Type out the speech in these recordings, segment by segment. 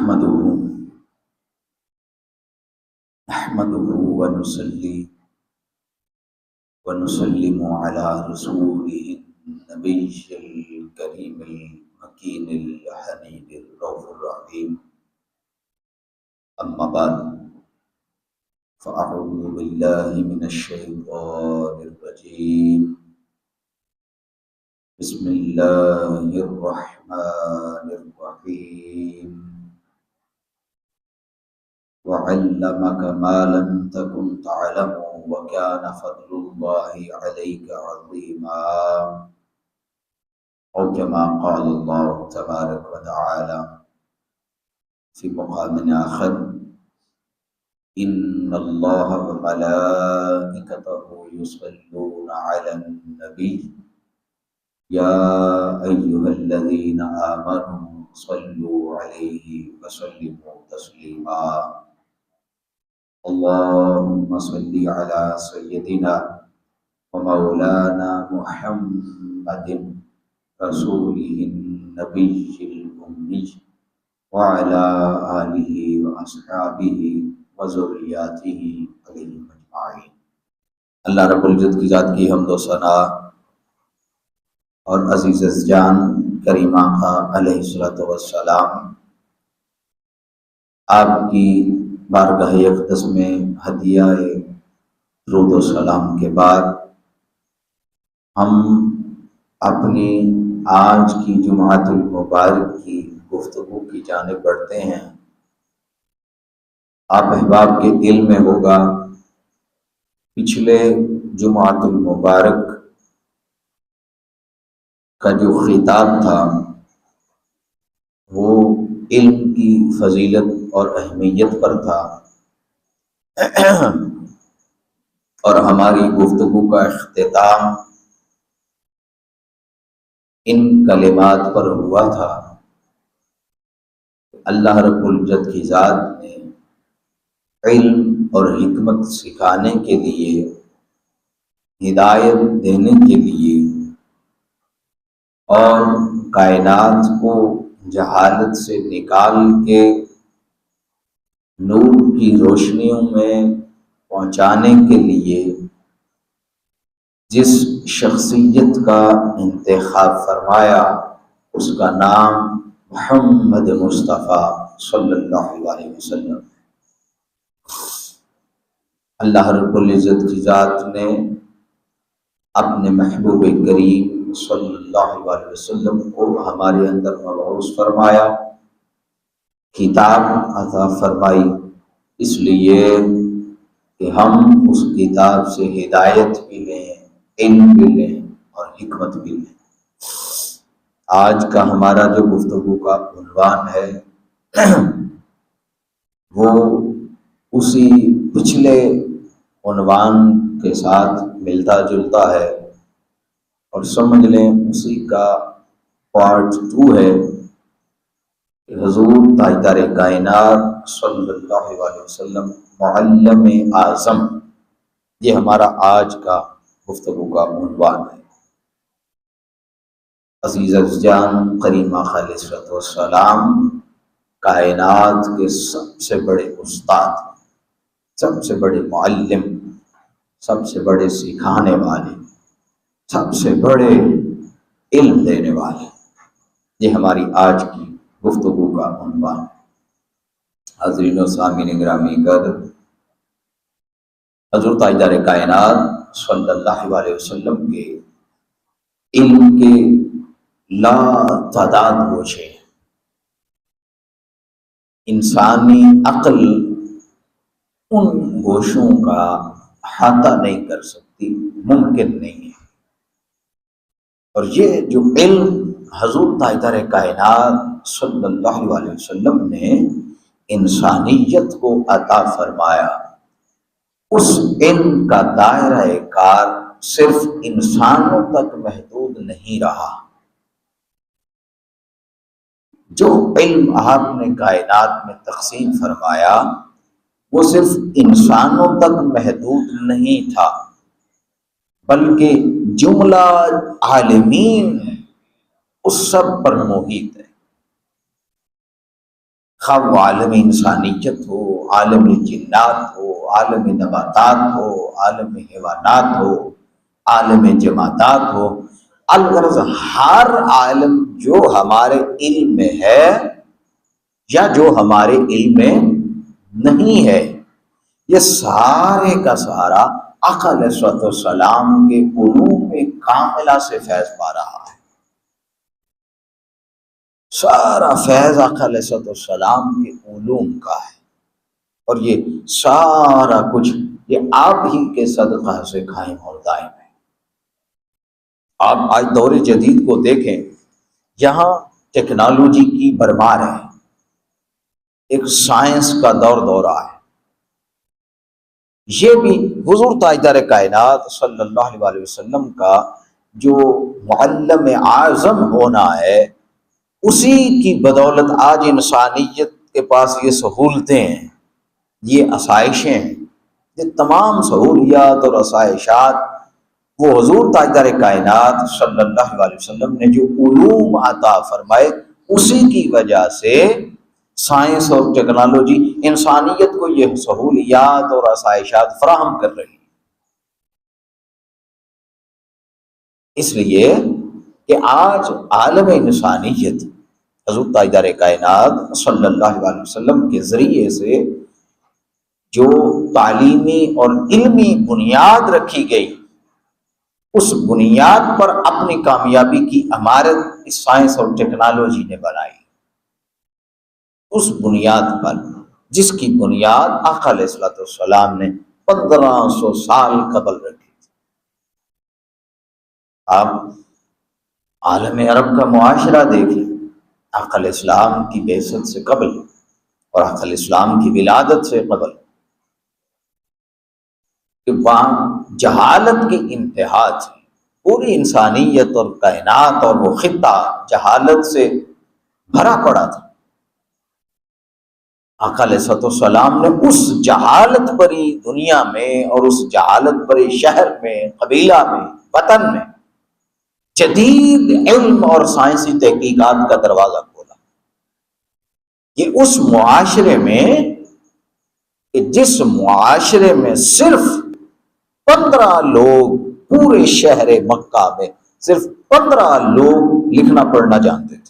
نحمده ونصلي ونسلم على رسوله النبي الكريم المكين الحنين الرؤوف الرحيم. أما بعد فأعوذ بالله من الشيطان الرجيم. بسم الله الرحمن الرحيم. وعلمك ما لم تكن تعلم وكان فضل الله عليك عظيما، أو كما قال الله تبارك وتعالى في مقام آخر: إن الله وملائكته يصلون على النبي يا أيها الذين آمنوا صلوا عليه وسلموا تسليما. اللهم صل على سيدنا ومولانا محمد رسوله النبي الأمي وعلى آله وأصحابه وذرياته عليهم أجمعين. اللہ رب العزت کی ذات کی حمد و ثنا اور عزیز جان کریم آقا علیہ الصلوۃ والسلام آپ کی بارگاہ اقدس میں ہدیہ درود و سلام کے بعد ہم اپنی آج کی جمعۃ المبارک کی گفتگو کی جانب بڑھتے ہیں. آپ احباب کے دل میں ہوگا پچھلے جمعۃ المبارک کا جو خطاب تھا وہ علم کی فضیلت اور اہمیت پر تھا، اور ہماری گفتگو کا اختتام ان کلمات پر ہوا تھا: اللہ رب العزت کی ذات نے علم اور حکمت سکھانے کے لیے، ہدایت دینے کے لیے اور کائنات کو جہالت سے نکال کے نور کی روشنیوں میں پہنچانے کے لیے جس شخصیت کا انتخاب فرمایا اس کا نام محمد مصطفیٰ صلی اللہ علیہ وسلم. اللہ رب العزت کی ذات نے اپنے محبوب کریم صلی اللہ علیہ وسلم کو ہمارے اندر مبعوث فرمایا، کتاب عطا فرمائی، اس لیے کہ ہم اس کتاب سے ہدایت بھی لیں، علم بھی لیں اور حکمت بھی لیں. آج کا ہمارا جو گفتگو کا عنوان ہے وہ اسی پچھلے عنوان کے ساتھ ملتا جلتا ہے، اور سمجھ لیں اسی کا پارٹ 2 ہے کہ حضور تاجدار کائنات صلی اللہ علیہ وسلم معلم اعظم، یہ ہمارا آج کا گفتگو کا عنوان ہے. عزیز جان کریم آقا علیہ الصلوۃ والسلام کائنات کے سب سے بڑے استاد، سب سے بڑے معلم، سب سے بڑے سکھانے والے، سب سے بڑے علم دینے والے، یہ ہماری آج کی گفتگو کا عنوان. حاضرین و سامعین گرامی قدر، حضور تاجدار کائنات صلی اللہ علیہ وسلم کے علم کے لا تعداد گوشے، انسانی عقل ان گوشوں کا احاطہ نہیں کر سکتی، ممکن نہیں ہے. اور یہ جو علم حضور تاجدار کائنات صلی اللہ علیہ وسلم نے انسانیت کو عطا فرمایا، اس علم کا دائرہ کار صرف انسانوں تک محدود نہیں رہا. جو علم آپ نے کائنات میں تقسیم فرمایا وہ صرف انسانوں تک محدود نہیں تھا، بلکہ جملہ عالمین اس سب پر محیط ہے. خواہ وہ عالم انسانیت ہو، عالم جنات ہو، عالم نباتات ہو، عالم حیوانات ہو، عالم جمادات ہو، الغرض ہر عالم جو ہمارے علم میں ہے یا جو ہمارے علم میں نہیں ہے، یہ سارے کا سارا آقا علیہ الصلوۃ والسلام کے علوم کاملہ سے فیض پا رہا ہے۔ سارا فیض آقا علیہ الصلوۃ والسلام کے علوم کا ہے، اور یہ سارا کچھ یہ آپ ہی کے صدقہ سے قائم اور دائم ہے۔ آپ آج دور جدید کو دیکھیں، یہاں ٹیکنالوجی کی بھرمار ہے، ایک سائنس کا دورہ ہے۔ یہ بھی حضور تاجدار کائنات صلی اللہ علیہ وسلم کا جو معلم اعظم ہونا ہے، اسی کی بدولت آج انسانیت کے پاس یہ سہولتیں ہیں، یہ آسائشیں ہیں، یہ تمام سہولیات اور آسائشات وہ حضور تاجدار کائنات صلی اللہ علیہ وسلم نے جو علوم عطا فرمائے، اسی کی وجہ سے سائنس اور ٹیکنالوجی انسانیت کو یہ سہولیات اور آسائشات فراہم کر رہی ہے۔ اس لیے کہ آج عالم انسانیت حضور تاجدار کائنات صلی اللہ علیہ وسلم کے ذریعے سے جو تعلیمی اور علمی بنیاد رکھی گئی، اس بنیاد پر اپنی کامیابی کی عمارت اس سائنس اور ٹیکنالوجی نے بنائی۔ اس بنیاد پر جس کی بنیاد آقا علیہ الصلوۃ والسلام نے 1500 سال قبل رکھی تھی۔ آپ عالم عرب کا معاشرہ دیکھیں، آقا علیہ السلام کی بعثت سے قبل اور آقا علیہ السلام کی ولادت سے قبل، کہ وہاں جہالت کی انتہا تھی، پوری انسانیت اور کائنات اور وہ خطہ جہالت سے بھرا پڑا تھا۔ آقا علیہ السلام نے اس جہالت بری دنیا میں اور اس جہالت بری شہر میں، قبیلہ میں، وطن میں جدید علم اور سائنسی تحقیقات کا دروازہ کھولا۔ یہ اس معاشرے میں کہ جس معاشرے میں صرف 15 لوگ، پورے شہر مکہ میں صرف 15 لوگ لکھنا پڑھنا جانتے تھے،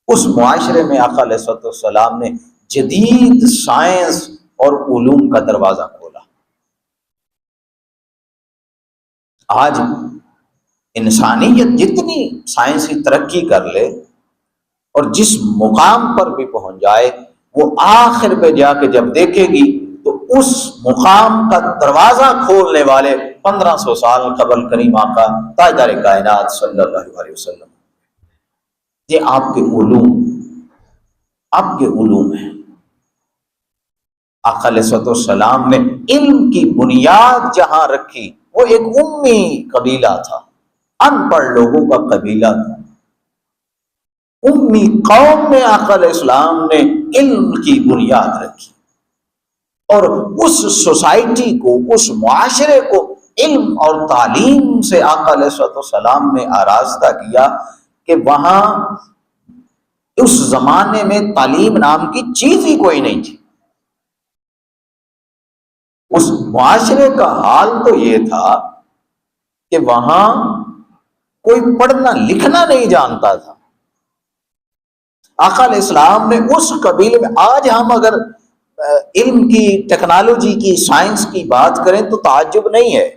اس معاشرے میں آقا علیہ الصلوۃ والسلام نے جدید سائنس اور علوم کا دروازہ کھولا۔ آج انسانیت جتنی سائنسی ترقی کر لے اور جس مقام پر بھی پہنچ جائے، وہ آخر پہ جا کے جب دیکھے گی تو اس مقام کا دروازہ کھولنے والے 1500 سال قبل کریم آقا تاجدار کائنات صلی اللہ علیہ وسلم، یہ آپ کے علوم ہیں۔ آقا علیہ السلام نے علم کی بنیاد جہاں رکھی، وہ ایک امی قبیلہ تھا، ان پڑھ لوگوں کا قبیلہ تھا، امی قوم میں آقا علیہ السلام نے علم کی بنیاد رکھی، اور اس سوسائٹی کو، اس معاشرے کو علم اور تعلیم سے آقا علیہ السلام نے آراستہ کیا کہ وہاں اس زمانے میں تعلیم نام کی چیز ہی کوئی نہیں تھی۔ اس معاشرے کا حال تو یہ تھا کہ وہاں کوئی پڑھنا لکھنا نہیں جانتا تھا۔ آقا علیہ السلام نے اس قبیلے میں، آج ہم اگر علم کی، ٹیکنالوجی کی، سائنس کی بات کریں تو تعجب نہیں ہے،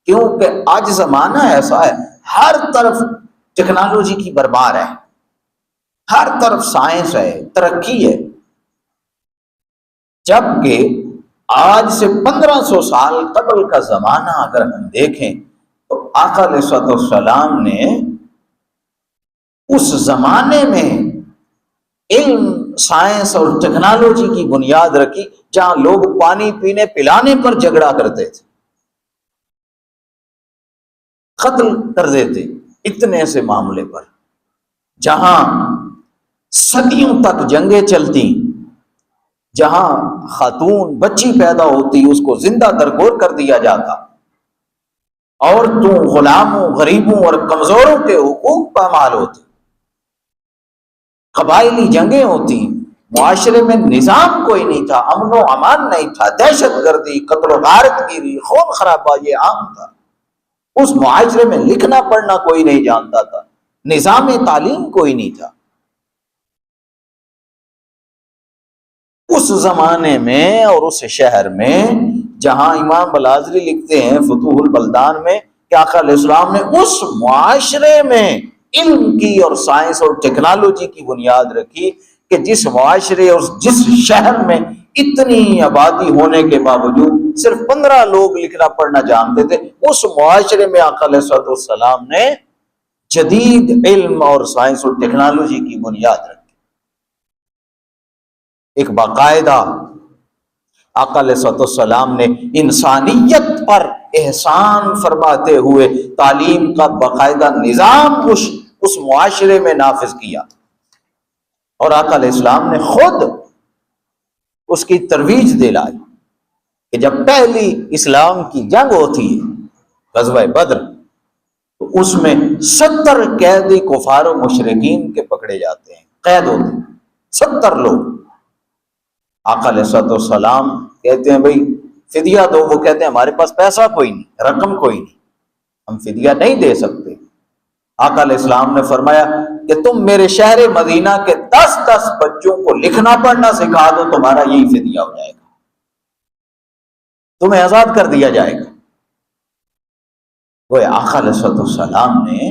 کیونکہ آج زمانہ ایسا ہے، ہر طرف ٹیکنالوجی کی بھرمار ہے، ہر طرف سائنس ہے، ترقی ہے۔ جبکہ آج سے 1500 سال قبل کا زمانہ اگر ہم دیکھیں تو آقا علیہ السلام نے اس زمانے میں علم، سائنس اور ٹیکنالوجی کی بنیاد رکھی جہاں لوگ پانی پینے پلانے پر جھگڑا کرتے تھے، قتل کر دیتے اتنے سے معاملے پر، جہاں صدیوں تک جنگیں چلتی، جہاں خاتون بچی پیدا ہوتی اس کو زندہ درگور کر دیا جاتا، عورتوں، غلاموں، غریبوں اور کمزوروں کے حقوق پامال ہوتے، قبائلی جنگیں ہوتی، معاشرے میں نظام کوئی نہیں تھا، امن و امان نہیں تھا، دہشت گردی، قتل و غارت گیری، خون خرابہ یہ عام تھا۔ اس معاشرے میں لکھنا پڑھنا کوئی نہیں جانتا تھا، نظام تعلیم کوئی نہیں تھا۔ اس زمانے میں اور اس شہر میں جہاں امام بلازری لکھتے ہیں فتوح البلدان میں کہ آقا علیہ السلام نے اس معاشرے میں علم کی اور سائنس اور ٹیکنالوجی کی بنیاد رکھی کہ جس معاشرے اور جس شہر میں اتنی آبادی ہونے کے باوجود صرف 15 لوگ لکھنا پڑھنا جانتے تھے، اس معاشرے میں آقا علیہ السلام نے جدید علم اور سائنس اور ٹیکنالوجی کی بنیاد رکھی۔ ایک باقاعدہ آقا علیہ السلام نے انسانیت پر احسان فرماتے ہوئے تعلیم کا باقاعدہ نظام اس معاشرے میں نافذ کیا، اور آقا علیہ السلام نے خود اس کی ترویج دلائی کہ جب پہلی اسلام کی جنگ ہوتی ہے غزوہ بدر، تو اس میں 70 قیدی کفار و مشرکین کے پکڑے جاتے ہیں، قید ہوتے ہیں 70 لوگ۔ آقا علیہ السلام کہتے ہیں بھئی فدیہ دو، وہ کہتے ہیں ہمارے پاس پیسہ کوئی نہیں، رقم کوئی نہیں، ہم فدیہ نہیں دے سکتے۔ آقا علیہ السلام نے فرمایا کہ تم میرے شہر مدینہ کے 10 بچوں کو لکھنا پڑھنا سکھا دو، تمہارا یہی فدیہ ہو جائے گا، تمہیں آزاد کر دیا جائے گا۔ وہ آقا علیہ السلام نے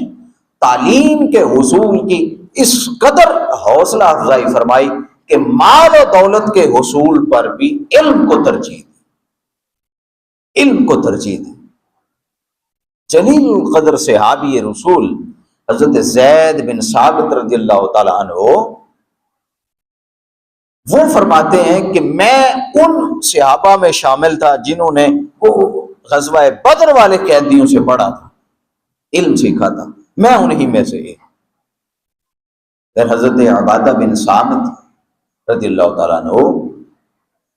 تعلیم کے حصول کی اس قدر حوصلہ افزائی فرمائی کہ مال و دولت کے حصول پر بھی علم کو ترجیح دی، علم کو ترجیح دی۔ جلیل القدر صحابی رسول حضرت زید بن ثابت رضی اللہ تعالی عنہ وہ فرماتے ہیں کہ میں ان صحابہ میں شامل تھا جنہوں نے وہ غزوہ بدر والے قیدیوں سے پڑھا تھا، علم سیکھا تھا، میں انہی میں سے ایک۔ پھر حضرت عبادہ بن صامت رضی اللہ تعالیٰ عنہ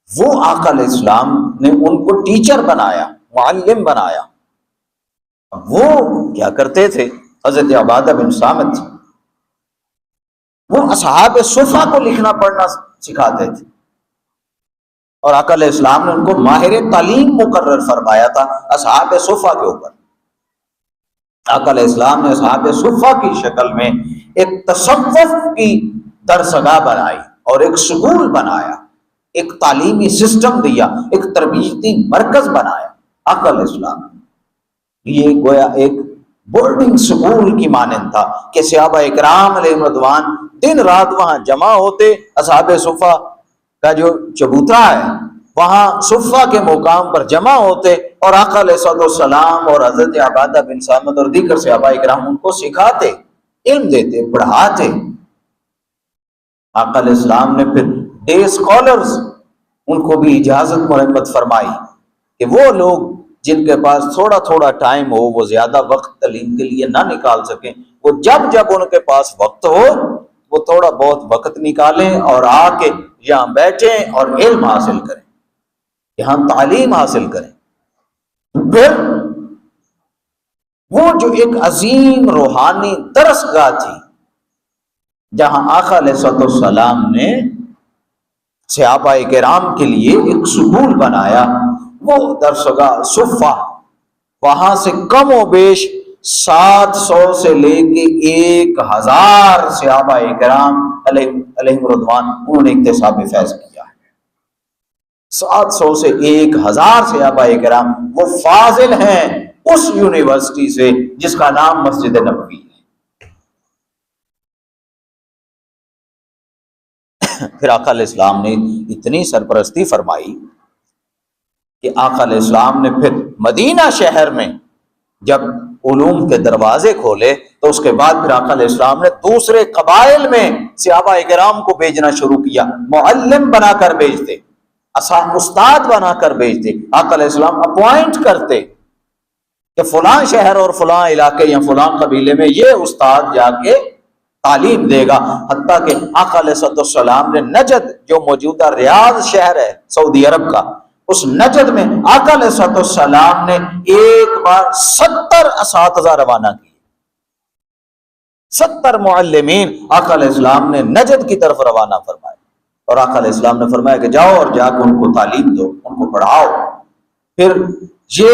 وہ آقا علیہ السلام نے ان کو ٹیچر بنایا، معلم بنایا۔ وہ کیا کرتے تھے حضرت عبادہ بن صامت؟ وہ اصحاب صفہ کو لکھنا پڑھنا سکھاتے تھے، اور آقا علیہ السلام نے ان کو ماہر تعلیم مقرر فرمایا تھا اصحاب صفہ کے اوپر۔ آقا علیہ السلام نے اصحاب صفہ کی شکل میں ایک تصوف کی درسگاہ بنائی اور ایک سکول بنایا، ایک تعلیمی سسٹم دیا، ایک تربیتی مرکز بنایا آقا علیہ السلام۔ یہ گویا ایک بورڈنگ سکول کی مانند تھا کہ صحابہ اکرام علیہ رضوان دن رات وہاں جمع ہوتے، اصحاب صفہ کا جو چبوترا ہے وہاں صفہ کے مقام پر جمع ہوتے، اور آقا علیہ السلام اور حضرت عبادہ بن صامت اور دیگر صحابہ اکرام ان کو سکھاتے، علم دیتے، پڑھاتے۔ آقا علیہ السلام نے پھر ڈے اسکالرز ان کو بھی اجازت مرمت فرمائی کہ وہ لوگ جن کے پاس تھوڑا تھوڑا ٹائم ہو، وہ زیادہ وقت تعلیم کے لیے نہ نکال سکیں، وہ جب جب ان کے پاس وقت ہو وہ تھوڑا بہت وقت نکالیں اور آ کے یہاں بیٹھیں اور علم حاصل کریں، یہاں تعلیم حاصل کریں۔ پھر وہ جو ایک عظیم روحانی درسگاہ تھی جہاں آقا علیہ السلام نے صحابہ کرام کے لیے ایک سکول بنایا، وہ درسگاہ صفہ، وہاں سے کم و بیش 700 سے لے کے 1000 صحابہ کرام علیہ رضوان انہوں نے اکتساب فیض کیا ہے۔ 700 سے 1000 صحابہ کرام وہ فاضل ہیں اس یونیورسٹی سے جس کا نام مسجد نبوی ہے۔ پھر آقا علیہ السلام نے اتنی سرپرستی فرمائی کہ آقا علیہ السلام نے پھر مدینہ شہر میں جب علوم کے دروازے کھولے تو اس کے بعد پھر آقا علیہ السلام نے دوسرے قبائل میں صحابہ کرام کو بھیجنا شروع کیا، معلم بنا کر بھیجتے، استاد بنا کر بھیجتے۔ آقا علیہ السلام اپوائنٹ کرتے کہ فلاں شہر اور فلاں علاقے یا فلاں قبیلے میں یہ استاد جا کے تعلیم دے گا، حتیٰ کہ آقا علیہ السلام نے نجد جو موجودہ ریاض شہر ہے سعودی عرب کا، اس نجد میں آقا علیہ السلام نے ایک بار 70 اساتذہ روانہ کیے، 70 معلمین آقا علیہ السلام نے نجد کی طرف روانہ فرمائے، اور آقا علیہ السلام نے فرمایا کہ جاؤ اور جا کے ان کو تعلیم دو، ان کو پڑھاؤ۔ پھر یہ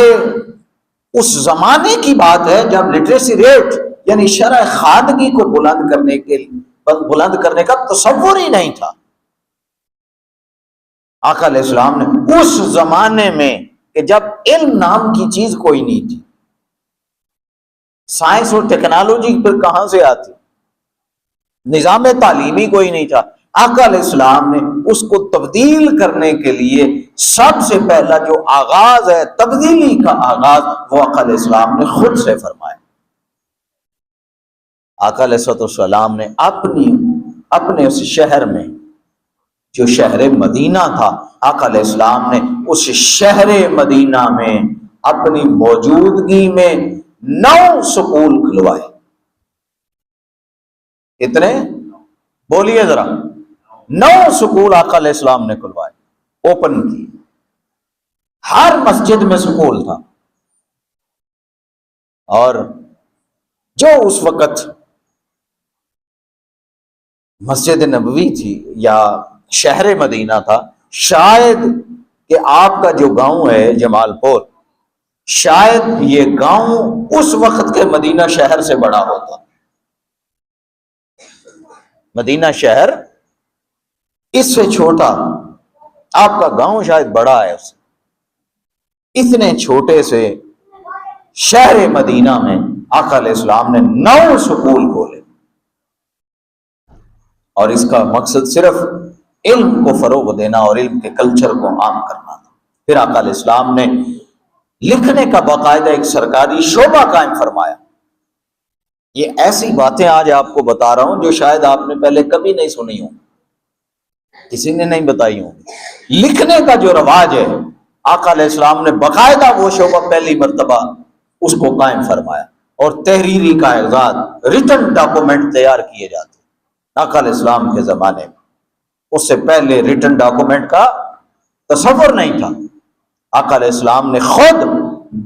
اس زمانے کی بات ہے جب لٹریسی ریٹ یعنی شرح خواندگی کو بلند کرنے کا تصور ہی نہیں تھا۔ آقا علیہ السلام نے اس زمانے میں کہ جب علم نام کی چیز کوئی نہیں تھی، سائنس اور ٹیکنالوجی پھر کہاں سے آتی، نظام تعلیمی کوئی نہیں تھا، آقا علیہ السلام نے اس کو تبدیل کرنے کے لیے سب سے پہلا جو آغاز ہے تبدیلی کا آغاز وہ آقا علیہ السلام نے خود سے فرمایا۔ آقا علیہ السلام نے اپنے اس شہر میں جو شہر مدینہ تھا، آقا علیہ السلام نے اس شہر مدینہ میں اپنی موجودگی میں 9 سکول کھلوائے۔ کتنے؟ بولیے ذرا۔ 9 سکول آقا علیہ السلام نے کھلوائے، اوپن کی۔ ہر مسجد میں سکول تھا، اور جو اس وقت مسجد نبوی تھی یا شہر مدینہ تھا، شاید کہ آپ کا جو گاؤں ہے جمال پور، شاید یہ گاؤں اس وقت کے مدینہ شہر سے بڑا ہوتا۔ مدینہ شہر اس سے چھوٹا، آپ کا گاؤں شاید بڑا ہے اس سے۔ اتنے چھوٹے سے شہر مدینہ میں آقا علیہ السلام نے 9 سکول کھولے، اور اس کا مقصد صرف علم کو فروغ دینا اور علم کے کلچر کو عام کرنا تھا۔ پھر آقا علیہ السلام نے لکھنے کا باقاعدہ ایک سرکاری شعبہ قائم فرمایا۔ یہ ایسی باتیں آج آپ کو بتا رہا ہوں جو شاید آپ نے پہلے کبھی نہیں سنی ہوں، کسی نے نہیں بتائی ہوں۔ لکھنے کا جو رواج ہے، آقا علیہ السلام نے باقاعدہ وہ شعبہ پہلی مرتبہ اس کو قائم فرمایا، اور تحریری کاغذات ریٹن ڈاکومنٹ تیار کیے جاتے آقا علیہ السلام کے زمانے میں۔ اس سے پہلے ریٹن ڈاکومنٹ کا تصور نہیں تھا۔ آقا علیہ السلام نے خود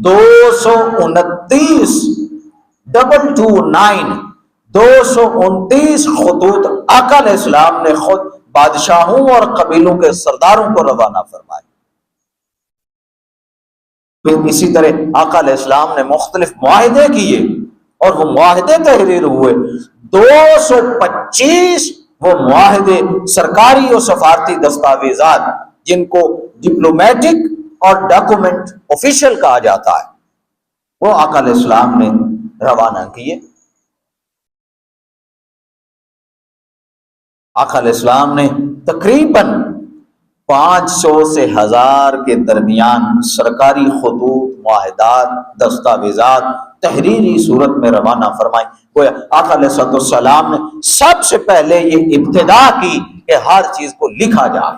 229 خطوط آقا علیہ السلام نے خود بادشاہوں اور قبیلوں کے سرداروں کو روانہ فرمائے۔ پھر اسی طرح آقا علیہ السلام نے مختلف معاہدے کیے، اور وہ معاہدے تحریر ہوئے۔ 225 وہ معاہدے سرکاری اور سفارتی دستاویزات جن کو ڈپلومیٹک اور ڈاکومنٹ آفیشل کہا جاتا ہے، وہ آقا علیہ السلام نے روانہ کیے۔ آقا علیہ السلام نے تقریباً 500 سے 1000 کے درمیان سرکاری خطوط، معاہدات، دستاویزات تحریری صورت میں روانہ فرمائی۔ گویا آقا علیہ السلام نے سب سے پہلے یہ ابتدا کی کہ ہر چیز کو لکھا جائے۔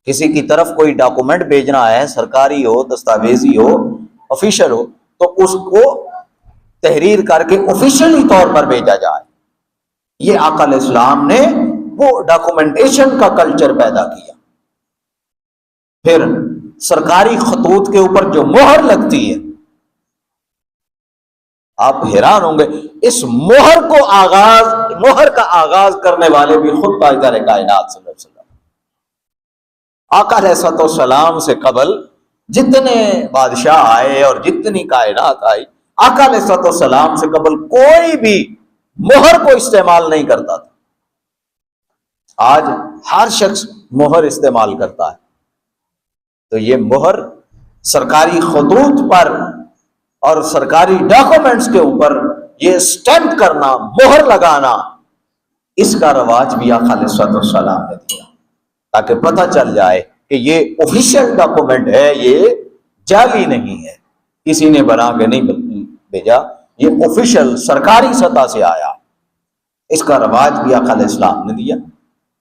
کسی کی طرف کوئی ڈاکومنٹ بھیجنا ہے، سرکاری ہو، دستاویزی ہو، آفیشل ہو، تو اس کو تحریر کر کے آفیشلی طور پر بھیجا جائے۔ یہ آقا علیہ السلام نے وہ ڈاکومنٹیشن کا کلچر پیدا کیا۔ پھر سرکاری خطوط کے اوپر جو مہر لگتی ہے، آپ حیران ہوں گے، اس مہر کا آغاز کرنے والے بھی خود تاجدار کائنات صلی اللہ علیہ وسلم۔ آقا علیہ السلام سے قبل جتنے بادشاہ آئے اور جتنی کائنات آئی، آقا علیہ السلام سے قبل کوئی بھی مہر کو استعمال نہیں کرتا تھا۔ آج ہر شخص مہر استعمال کرتا ہے، تو یہ مہر سرکاری خطوط پر اور سرکاری ڈاکومنٹس کے اوپر یہ سٹیمپ کرنا، مہر لگانا، اس کا رواج بھی آقا علیہ السلام نے دیا، تاکہ پتہ چل جائے کہ یہ آفیشیل ڈاکومنٹ ہے، یہ جعلی نہیں ہے، کسی نے بنا کے نہیں بھیجا، یہ آفیشیل سرکاری سطح سے آیا۔ اس کا رواج بھی آقا علیہ السلام نے دیا۔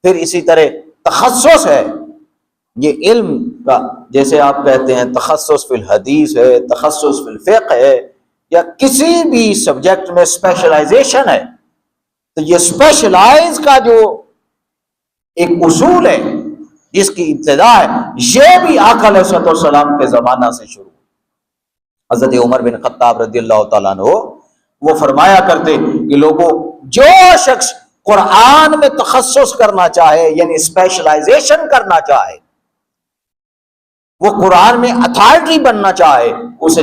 پھر اسی طرح تخصص ہے، یہ علم کا، جیسے آپ کہتے ہیں تخصص فی الحدیث ہے، تخصص فی الفقہ ہے، یا کسی بھی سبجیکٹ میں اسپیشلائزیشن ہے، تو یہ اسپیشلائز کا جو ایک اصول ہے، جس کی ابتدا ہے، یہ بھی آقا علیہ السلام کے زمانہ سے شروع۔ حضرت عمر بن خطاب رضی اللہ تعالیٰ عنہ وہ فرمایا کرتے کہ لوگوں جو شخص قرآن میں تخصص کرنا چاہے یعنی اسپیشلائزیشن کرنا چاہے، وہ قرآن میں اتھارٹی بننا چاہے، اسے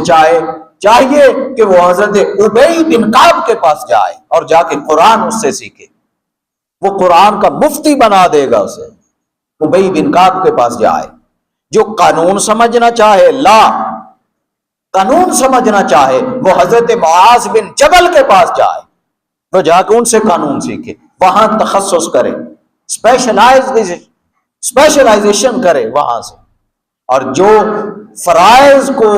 چاہیے کہ وہ حضرت ابی بن کعب کے پاس جائے اور جا کے قرآن اس سے سیکھے، وہ قرآن کا مفتی بنا دے گا اسے۔ ابی بن کعب کے پاس جائے، جو قانون سمجھنا چاہے، لا قانون سمجھنا چاہے، وہ حضرت معاذ بن جبل کے پاس جائے، وہ جا کے ان سے قانون سیکھے، وہاں تخصص کرے، اسپیشلائزیشن کرے وہاں سے۔ اور جو فرائض کو،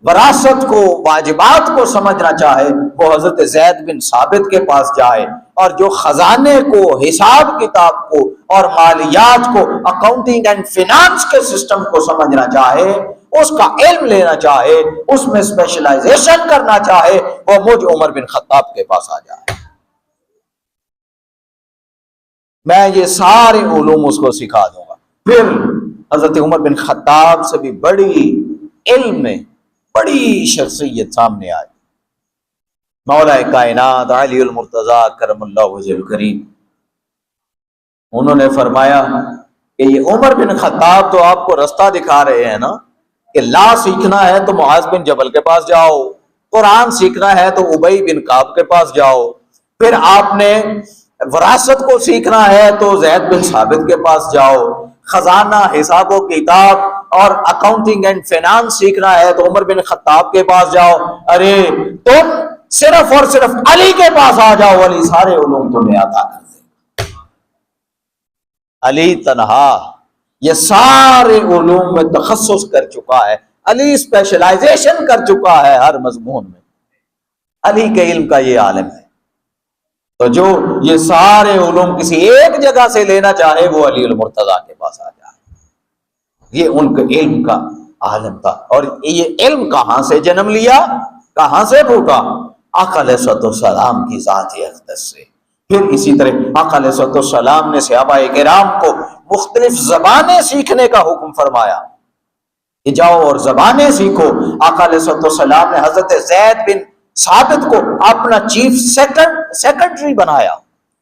وراثت کو، واجبات کو سمجھنا چاہے، وہ حضرت زید بن ثابت کے پاس جائے، اور جو خزانے کو، حساب کتاب کو اور مالیات کو، اکاؤنٹنگ اینڈ فینانس کے سسٹم کو سمجھنا چاہے، اس کا علم لینا چاہے، اس میں اسپیشلائزیشن کرنا چاہے، وہ مجھ عمر بن خطاب کے پاس آ جائے، میں یہ سارے علوم اس کو سکھا دوں گا۔ پھر حضرت عمر بن خطاب سے بھی بڑی علم میں بڑی شخصیت سامنے آئی، مولا کائنات علی المرتضیٰ کرم اللہ وجہ الکریم۔ انہوں نے فرمایا کہ یہ عمر بن خطاب تو آپ کو رستہ دکھا رہے ہیں نا، کہ لا سیکھنا ہے تو معاذ بن جبل کے پاس جاؤ، قرآن سیکھنا ہے تو ابی بن کعب کے پاس جاؤ، پھر آپ نے وراثت کو سیکھنا ہے تو زید بن ثابت کے پاس جاؤ، خزانہ، حساب و کتاب اور اکاؤنٹنگ اینڈ فینانس سیکھنا ہے تو عمر بن خطاب کے پاس جاؤ۔ ارے تم صرف اور صرف علی کے پاس آ جاؤ، علی سارے علوم تمہیں عطا کر دے گا۔ علی تنہا یہ سارے علوم میں تخصص کر چکا ہے، علی اسپیشلائزیشن کر چکا ہے ہر مضمون میں، علی کے علم کا یہ عالم ہے۔ تو جو یہ سارے علوم کسی ایک جگہ سے لینا چاہے، وہ علی المرتضیٰ کے پاس آ جائے، یہ ان کے علم کا عالم تھا۔ اور یہ علم کہاں سے جنم لیا، کہاں سے پھوٹا؟ آقا علیہ الصلوۃ والسلام کی ذات اقدس سے۔ پھر اسی طرح آقا علیہ الصلوۃ والسلام نے صحابہ کرام کو مختلف زبانیں سیکھنے کا حکم فرمایا کہ جاؤ اور زبانیں سیکھو۔ آقا علیہ الصلوۃ والسلام نے حضرت زید بن ثابت کو اپنا چیف سیکرٹری بنایا،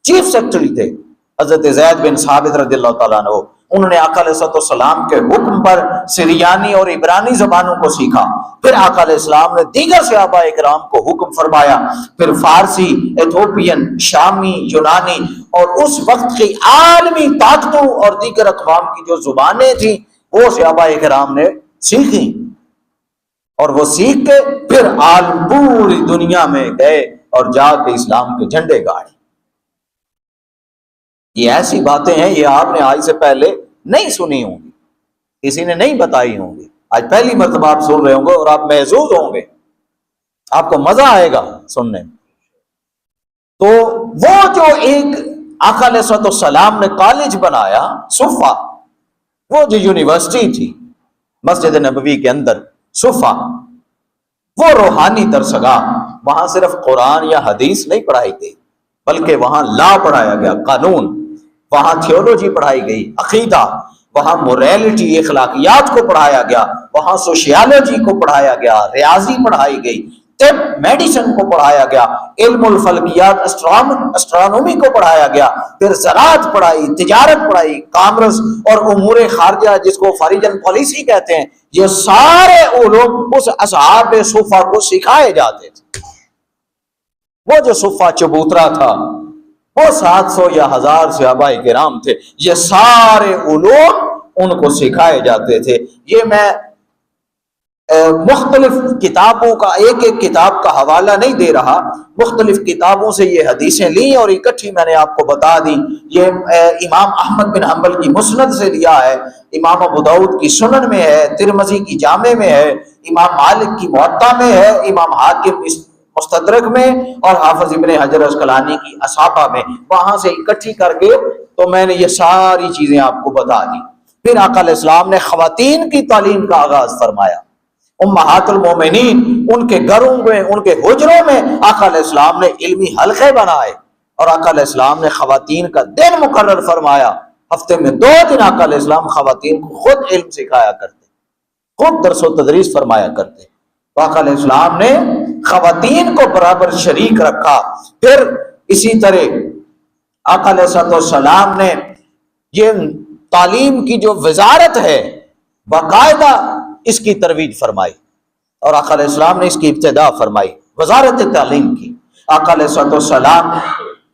چیف سیکرٹری تھے حضرت زید بن ثابت رضی اللہ تعالیٰ عنہ۔ انہوں نے آقا علیہ الصلوۃ والسلام کے حکم پر سریانی اور عبرانی زبانوں کو سیکھا۔ پھر آقا علیہ السلام نے دیگر صحابہ کرام کو حکم فرمایا، پھر فارسی، ایتھوپین، شامی، یونانی اور اس وقت کی عالمی طاقتوں اور دیگر اقوام کی جو زبانیں تھیں وہ صحابہ کرام نے سیکھی، اور وہ سیکھ کے پھر عالم پوری دنیا میں گئے اور جا کے اسلام کے جھنڈے گاڑے۔ یہ ایسی باتیں ہیں، یہ آپ نے آج سے پہلے نہیں سنی ہوں گی، کسی نے نہیں بتائی ہوں گی، آج پہلی مرتبہ آپ سن رہے ہوں گے اور آپ محظوظ ہوں گے، آپ کو مزہ آئے گا سننے میں۔ تو وہ جو ایک آقا علیہ الصلوۃ والسلام نے کالج بنایا صفا، وہ جو یونیورسٹی تھی مسجد نبوی کے اندر صفا، وہ روحانی درسگاہ، وہاں صرف قرآن یا حدیث نہیں پڑھائی گئی بلکہ وہاں لا پڑھایا گیا، قانون، وہاں تھیولوجی پڑھائی گئی، عقیدہ، وہاں موریلٹی، اخلاقیات کو پڑھایا گیا، وہاں سوشیالوجی کو پڑھایا گیا، ریاضی پڑھائی گئی، طب، میڈیسن کو پڑھایا گیا، علم الفلکیات، اسٹرانومی کو پڑھایا گیا، پھر زراعت پڑھائی، تجارت پڑھائی، کامرس اور امور خارجہ جس کو فارجن پالیسی کہتے ہیں، یہ سارے علوم اس اصحاب صفا کو سکھائے جاتے تھے۔ وہ جو صفا چبوترا تھا، وہ 700 یا 1000 صحابہ کرام تھے، یہ سارے علوم ان کو سکھائے جاتے تھے۔ یہ میں مختلف کتابوں کا ایک ایک کتاب کا حوالہ نہیں دے رہا، مختلف کتابوں سے یہ حدیثیں لیں اور اکٹھی میں نے آپ کو بتا دی۔ یہ امام احمد بن حنبل کی مسند سے لیا ہے، امام ابو داؤد کی سنن میں ہے، ترمذی کی جامع میں ہے، امام مالک کی موطا میں ہے، امام حاکم مستدرک میں، اور حافظ ابن حجر اسقلانی کی اصابہ میں، وہاں سے اکٹھی کر کے تو میں نے یہ ساری چیزیں آپ کو بتا دی۔ پھر آقا علیہ السلام نے خواتین کی تعلیم کا آغاز فرمایا، امہات المومنین، ان کے گھروں میں، ان کے حجروں میں آقا علیہ السلام نے علمی حلقے بنائے، اور آقا علیہ السلام نے خواتین کا دن مقرر فرمایا، ہفتے میں 2 دن آقا علیہ السلام خواتین کو خود علم سکھایا کرتے، خود درس و تدریس فرمایا کرتے۔ تو آقا علیہ السلام نے خواتین کو برابر شریک رکھا. پھر اسی طرح آقا علیہ السلام نے یہ تعلیم کی جو وزارت ہے باقاعدہ اس کی ترویج فرمائی، اور آقا علیہ السلام نے اس کی ابتدا فرمائی وزارت تعلیم کی. آقا علیہ السلام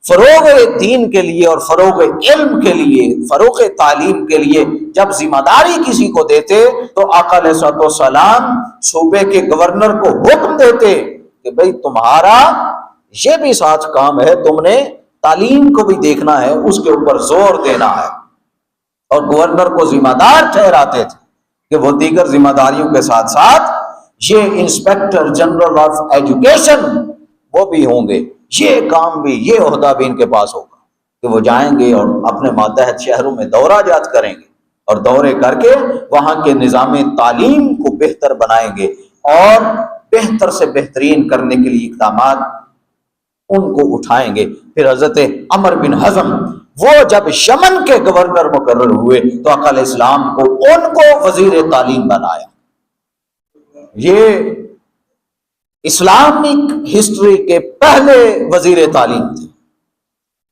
فروغ دین کے لیے اور فروغ علم کے لیے، فروغ تعلیم کے لیے جب ذمہ داری کسی کو دیتے تو آقا علیہ السلام صوبے کے گورنر کو حکم دیتے کہ بھئی تمہارا یہ بھی ساتھ کام ہے، تم نے تعلیم کو بھی دیکھنا ہے، اس کے اوپر زور دینا ہے. اور گورنر کو ذمہ دار ٹھہراتے تھے کہ وہ دیگر ذمہ داریوں کے ساتھ ساتھ یہ انسپیکٹر جنرل آف ایجوکیشن وہ بھی ہوں گے، یہ کام بھی، یہ عہدہ بھی ان کے پاس ہوگا کہ وہ جائیں گے اور اپنے ماتحت شہروں میں دورہ جات کریں گے اور دورے کر کے وہاں کے نظام تعلیم کو بہتر بنائیں گے اور بہتر سے بہترین کرنے کے لیے اقدامات ان کو اٹھائیں گے. پھر حضرت عمر بن حزم وہ جب یمن کے گورنر مقرر ہوئے تو آقا علیہ السلام کو ان کو وزیر تعلیم بنایا. یہ اسلامک ہسٹری کے پہلے وزیر تعلیم تھے،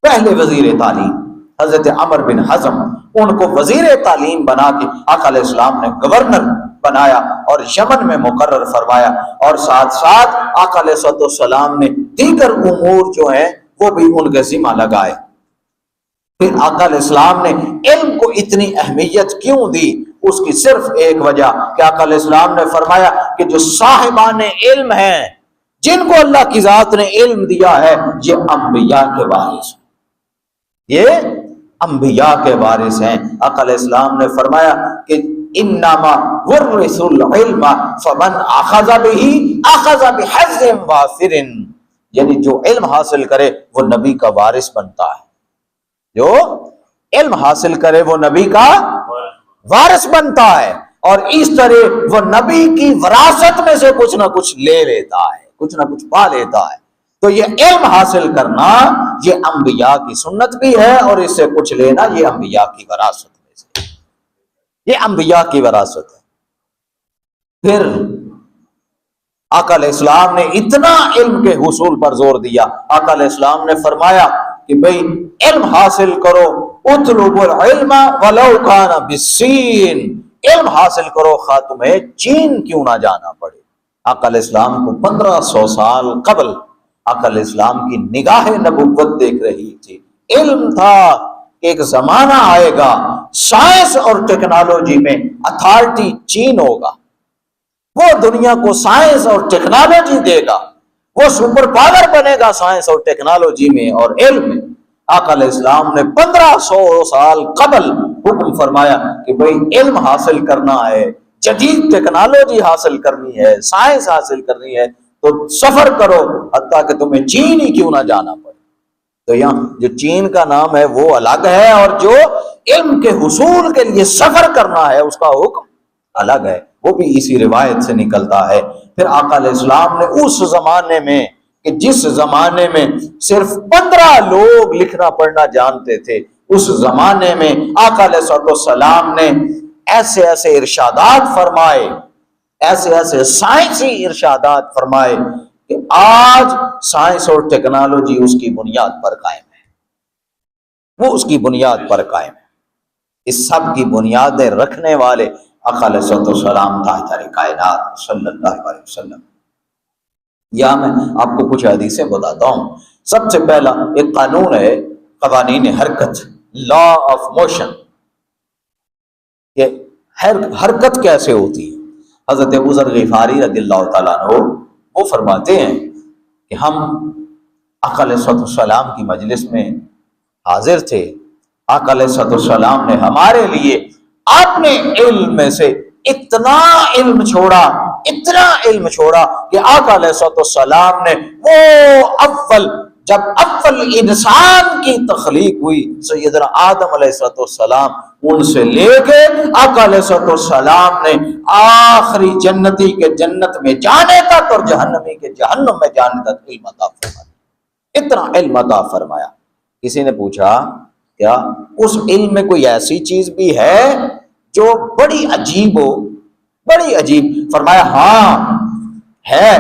پہلے وزیر تعلیم حضرت عمر بن حزم، ان کو وزیر تعلیم بنا کے آقا علیہ السلام نے گورنر بنایا اور یمن میں مقرر فرمایا، اور ساتھ ساتھ آقا علیہ السلام نے دیگر امور جو ہیں وہ بھی ان کے ذمہ لگائے. پھر آقا علیہ السلام نے علم کو اتنی اہمیت کیوں دی؟ اس کی صرف ایک وجہ کہ آقا علیہ السلام نے فرمایا کہ جو صاحبان علم ہیں، جن کو اللہ کی ذات نے علم دیا ہے، یہ انبیاء کے وارث ہیں، یہ انبیاء کے وارث ہیں. آقا علیہ السلام نے فرمایا کہ انما ورث العلم فمن اخذ به اخذ بحظ وافر، یعنی جو علم حاصل کرے وہ نبی کا وارث بنتا ہے، جو علم حاصل کرے وہ نبی کا وارث بنتا ہے، اور اس طرح وہ نبی کی وراثت میں سے کچھ نہ کچھ لے لیتا ہے، کچھ نہ کچھ پا لیتا ہے. تو یہ علم حاصل کرنا یہ انبیاء کی سنت بھی ہے، اور اس سے کچھ لینا یہ انبیاء کی وراثت میں سے، یہ انبیاء کی وراثت ہے. پھر آقا علیہ السلام نے اتنا علم کے حصول پر زور دیا. آقا علیہ السلام نے فرمایا کہ بھئی علم حاصل کرو، اطلبوا العلم ولو کان بالصین، علم حاصل کرو خواہ تمہیں چین کیوں نہ جانا پڑے. آقا علیہ السلام کو 1500 سال قبل آقا علیہ السلام کی نگاہ نبوت دیکھ رہی تھی. علم تھا کہ ایک زمانہ آئے گا سائنس اور ٹیکنالوجی میں اتھارٹی چین ہوگا، وہ دنیا کو سائنس اور ٹیکنالوجی دے گا، وہ سپر پاور بنے گا سائنس اور ٹیکنالوجی میں اور علم میں. آقا علیہ السلام نے 1500 سال قبل حکم فرمایا کہ بھئی علم حاصل کرنا ہے، جدید ٹیکنالوجی حاصل کرنی ہے، سائنس حاصل کرنی ہے تو سفر کرو حتیٰ کہ تمہیں چین ہی کیوں نہ جانا پڑے. تو یہاں جو چین کا نام ہے وہ الگ ہے، اور جو علم کے حصول کے لیے سفر کرنا ہے اس کا حکم الگ ہے، وہ بھی اسی روایت سے نکلتا ہے. پھر آقا علیہ السلام نے اس زمانے میں کہ جس زمانے میں صرف 15 لوگ لکھنا پڑھنا جانتے تھے، اس زمانے میں آقا علیہ السلام نے ایسے ایسے ارشادات فرمائے، ایسے ایسے سائنسی ارشادات فرمائے کہ آج سائنس اور ٹیکنالوجی اس کی بنیاد پر قائم ہے، وہ اس کی بنیاد پر قائم ہے. اس سب کی بنیادیں رکھنے والے آقا علیہ السلام تاجدار کائنات صلی اللہ علیہ وسلم. یا میں آپ کو کچھ حدیثیں بتاتا ہوں. سب سے پہلا ایک قانون ہے قوانین حرکت، لا آف موشن، کہ حرکت کیسے ہوتی ہے. حضرت ابو ذر غفاری رضی اللہ تعالیٰ عنہ وہ فرماتے ہیں کہ ہم آقا علیہ السلام کی مجلس میں حاضر تھے. آقا علیہ السلام نے ہمارے لیے اپنے علم میں سے اتنا علم چھوڑا، اتنا علم چھوڑا کہ آقا علیہ السلام نے وہ جب اول انسان کی تخلیق ہوئی سیدنا آدم علیہ السلام، ان سے لے کے آقا علیہ السلام نے آخری جنتی کے جنت میں جانے تک اور جہنمی کے جہنم میں جانے تک علم عطا فرمایا، اتنا علم عطا فرمایا. کسی نے پوچھا کیا اس علم میں کوئی ایسی چیز بھی ہے جو بڑی عجیب ہو؟ بڑی عجیب. فرمایا ہاں، ہے۔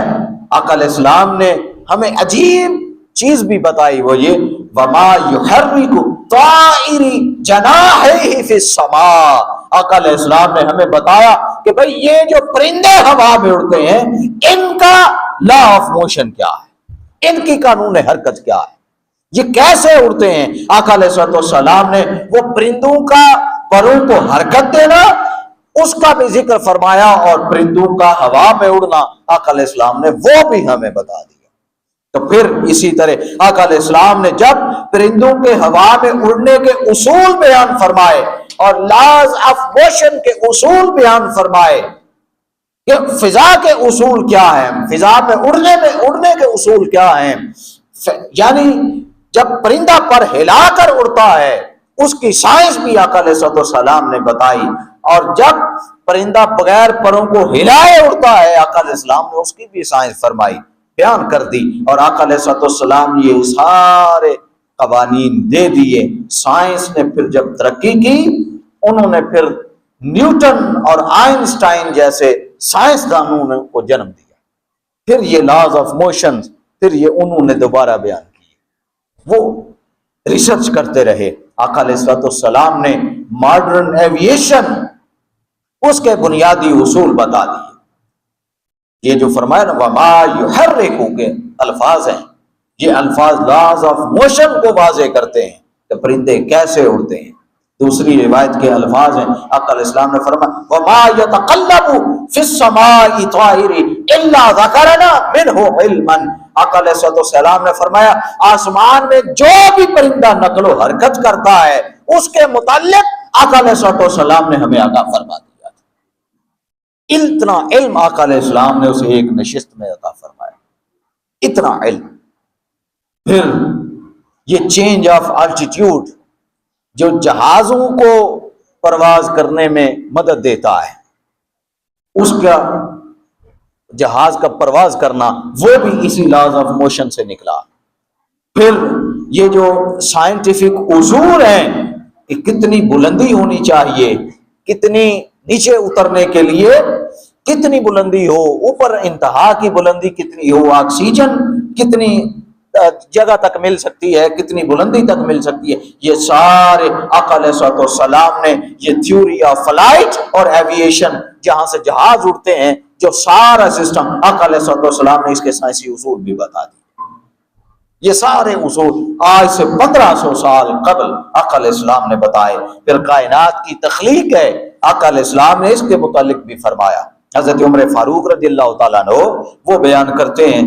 آقا علیہ السلام نے ہمیں عجیب چیز بھی بتائی، وہ یہ وما یحرک طائر جناحہ فی السماء۔ آقا علیہ السلام نے ہمیں بتایا کہ بھئی یہ جو پرندے ہوا میں اڑتے ہیں ان کا لا آف موشن کیا ہے، ان کی قانون حرکت کیا ہے، یہ کیسے اڑتے ہیں۔ آقا علیہ السلام نے وہ پرندوں کا پروں کو حرکت دینا اس کا بھی ذکر فرمایا، اور پرندوں کا ہوا میں اڑنا آقا علیہ السلام نے وہ بھی ہمیں بتا دیا۔ تو پھر اسی طرح آقا علیہ السلام نے جب پرندوں کے ہوا میں اڑنے کے اصول بیان فرمائے اور لاز آف موشن کے اصول بیان فرمائے کہ فضا کے اصول کیا ہیں، فضا میں اڑنے کے اصول کیا ہیں، یعنی جب پرندہ پر ہلا کر اڑتا ہے اس کی سائنس بھی آقا علیہ السلام نے بتائی، اور جب پرندہ بغیر پروں کو ہلائے اڑتا ہے آقا علیہ السلام نے اس کی بھی سائنس فرمائی، بیان کر دی، اور آقا علیہ السلام یہ سارے قوانین دے دیے۔ سائنس نے پھر جب ترقی کی انہوں نے پھر نیوٹن اور آئنسٹائن جیسے سائنسدانوں کو جنم دیا، پھر یہ لاز آف موشن پھر یہ انہوں نے دوبارہ بیان کیے، وہ ریسرچ کرتے رہے۔ آقا علیہ السلام نے ماڈرن ایویشن اس کے بنیادی اصول بتا دیے۔ یہ جو فرمایا نا وما یحرک کے الفاظ ہیں، یہ الفاظ لاز آف موشن کو واضح کرتے ہیں کہ پرندے کیسے اڑتے ہیں۔ دوسری روایت کے الفاظ ہیں، آقا علیہ السلام نے فرمایا وما یتقلب فی السماء طائر الا ذکرنا منہ علما۔ آقا علیہ السلام نے فرمایا آسمان میں جو بھی پرندہ نقل و حرکت کرتا ہے اس کے متعلق آقا علیہ السلام نے ہمیں آگاہ فرما دیا۔ اتنا علم آقا علیہ السلام نے اسے ایک نشست میں عطا فرمایا، اتنا علم۔ پھر یہ چینج آف الٹیٹیوڈ جو جہازوں کو پرواز کرنے میں مدد دیتا ہے، اس کا جہاز کا پرواز کرنا وہ بھی اسی لاز آف موشن سے نکلا۔ پھر یہ جو سائنٹیفک اصول ہیں کہ کتنی بلندی ہونی چاہیے، کتنی نیچے اترنے کے لیے کتنی بلندی ہو، اوپر انتہا کی بلندی کتنی ہو، آکسیجن کتنی جگہ تک مل سکتی ہے، کتنی بلندی تک مل سکتی ہے، یہ سارے آقا علیہ السلام نے یہ تھیوری آف فلائٹ اور ایویشن جہاں سے جہاز اڑتے ہیں جو سارا سسٹم آقا علیہ السلام نے اس کے سائنسی اصول بھی بتا دی۔ یہ سارے اصول آج سے 1500 سال قبل آقا علیہ السلام نے بتائے۔ پھر کائنات کی تخلیق ہے، آقا علیہ السلام نے اس کے متعلق بھی فرمایا۔ حضرت عمر فاروق رضی اللہ تعالیٰ عنہ وہ بیان کرتے ہیں،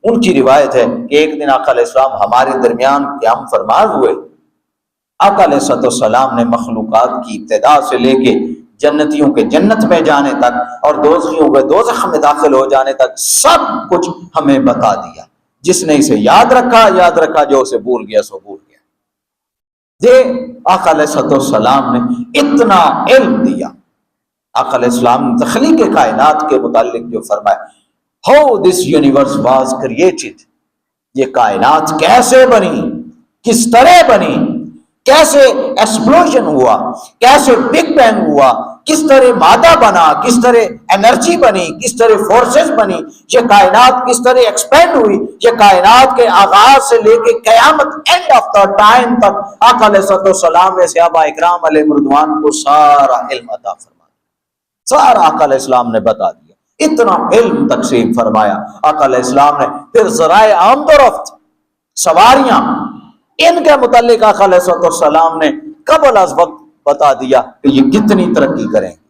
ان کی روایت ہے کہ ایک دن آقا علیہ السلام ہمارے درمیان قیام فرما ہوئے۔ آقا علیہ السلام نے مخلوقات کی ابتدا سے لے کے جنتیوں کے جنت میں جانے تک اور دوزخیوں کے دوزخ میں داخل ہو جانے تک سب کچھ ہمیں بتا دیا۔ جس نے اسے یاد رکھا، جو اسے بھول گیا سو بھول گیا۔ آقا علیہ السلام نے اتنا علم دیا۔ آقا علیہ السلام نے تخلیق کائنات کے متعلق جو فرمایا how this universe was created, یہ کائنات کیسے بنی، کس طرح بنی، کیسے ایکسپلوژن ہوا، کیسے بگ بینگ ہوا، کس طرح مادہ بنا، کس طرح انرجی بنی، کس طرح فورسز بنی، یہ کائنات کس طرح ایکسپینڈ ہوئی، یہ کائنات کے آغاز سے لے کے قیامت اینڈ آف دا ٹائم تک آقا علیہ السلام نے صحابہ اکرام علیہ رضوان کو سارا علم عطا فرمایا، سارا آقا علیہ السلام نے بتا دیا، اتنا علم تقسیم فرمایا آقا علیہ السلام نے۔ پھر ذرائع آمد و رفت، سواریاں، ان کے متعلق آقا علیہ السلام نے قبل از وقت بتا دیا کہ یہ کتنی ترقی کریں گے،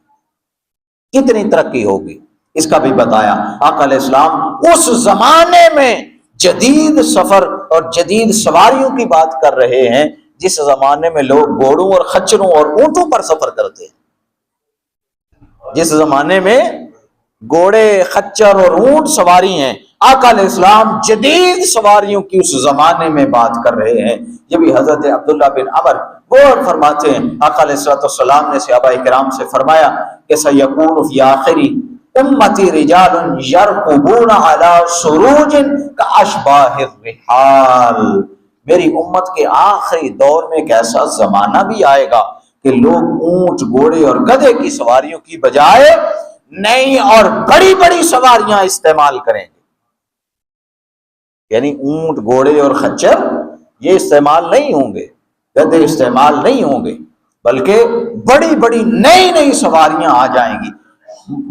کتنی ترقی ہوگی، اس کا بھی بتایا۔ آقا علیہ السلام اس زمانے میں جدید سفر اور جدید سواریوں کی بات کر رہے ہیں جس زمانے میں لوگ گھوڑوں اور خچروں اور اونٹوں پر سفر کرتے ہیں، جس زمانے میں گھوڑے خچر اور اونٹ سواری ہیں، آقا علیہ السلام جدید سواریوں کی اس زمانے میں بات کر رہے ہیں۔ یہ بھی حضرت عبداللہ بن عمر وہ فرماتے ہیں آقا علیہ السلام نے صحابہ کرام سے فرمایا کہ سیکون فی آخری امتی رجال یرقبون علی سروج کاشباہ الرحال، میری امت کے آخری دور میں ایک ایسا زمانہ بھی آئے گا کہ لوگ اونٹ، گھوڑے اور گدھے کی سواریوں کی بجائے نئی اور بڑی بڑی سواریاں استعمال کریں گے، یعنی اونٹ، گھوڑے اور خچر یہ استعمال نہیں ہوں گے، گدھے استعمال نہیں ہوں گے، بلکہ بڑی بڑی نئی نئی سواریاں آ جائیں گی،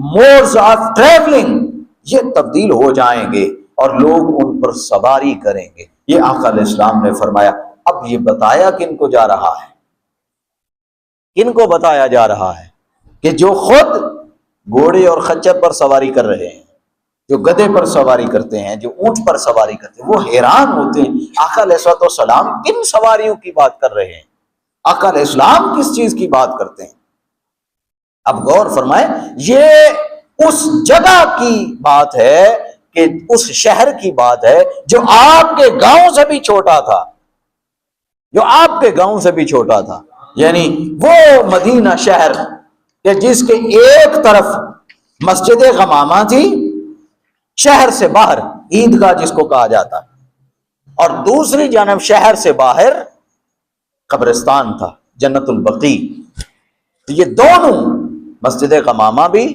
موڈز آف ٹریولنگ یہ تبدیل ہو جائیں گے اور لوگ ان پر سواری کریں گے۔ یہ آقا علیہ السلام نے فرمایا۔ اب یہ بتایا کن کو جا رہا ہے، کن کو بتایا جا رہا ہے؟ کہ جو خود گھوڑے اور خچر پر سواری کر رہے ہیں، جو گدھے پر سواری کرتے ہیں، جو اونٹ پر سواری کرتے ہیں، وہ حیران ہوتے ہیں آقا علیہ السلام کن سواریوں کی بات کر رہے ہیں، آقا علیہ السلام کس چیز کی بات کرتے ہیں۔ اب غور فرمائیں، یہ اس جگہ کی بات ہے کہ اس شہر کی بات ہے جو آپ کے گاؤں سے بھی چھوٹا تھا، جو آپ کے گاؤں سے بھی چھوٹا تھا، یعنی وہ مدینہ شہر کہ جس کے ایک طرف مسجد غمامہ تھی شہر سے باہر، عیدگاہ جس کو کہا جاتا، اور دوسری جانب شہر سے باہر قبرستان تھا، جنت البقیع۔ یہ دونوں، مسجد غمامہ بھی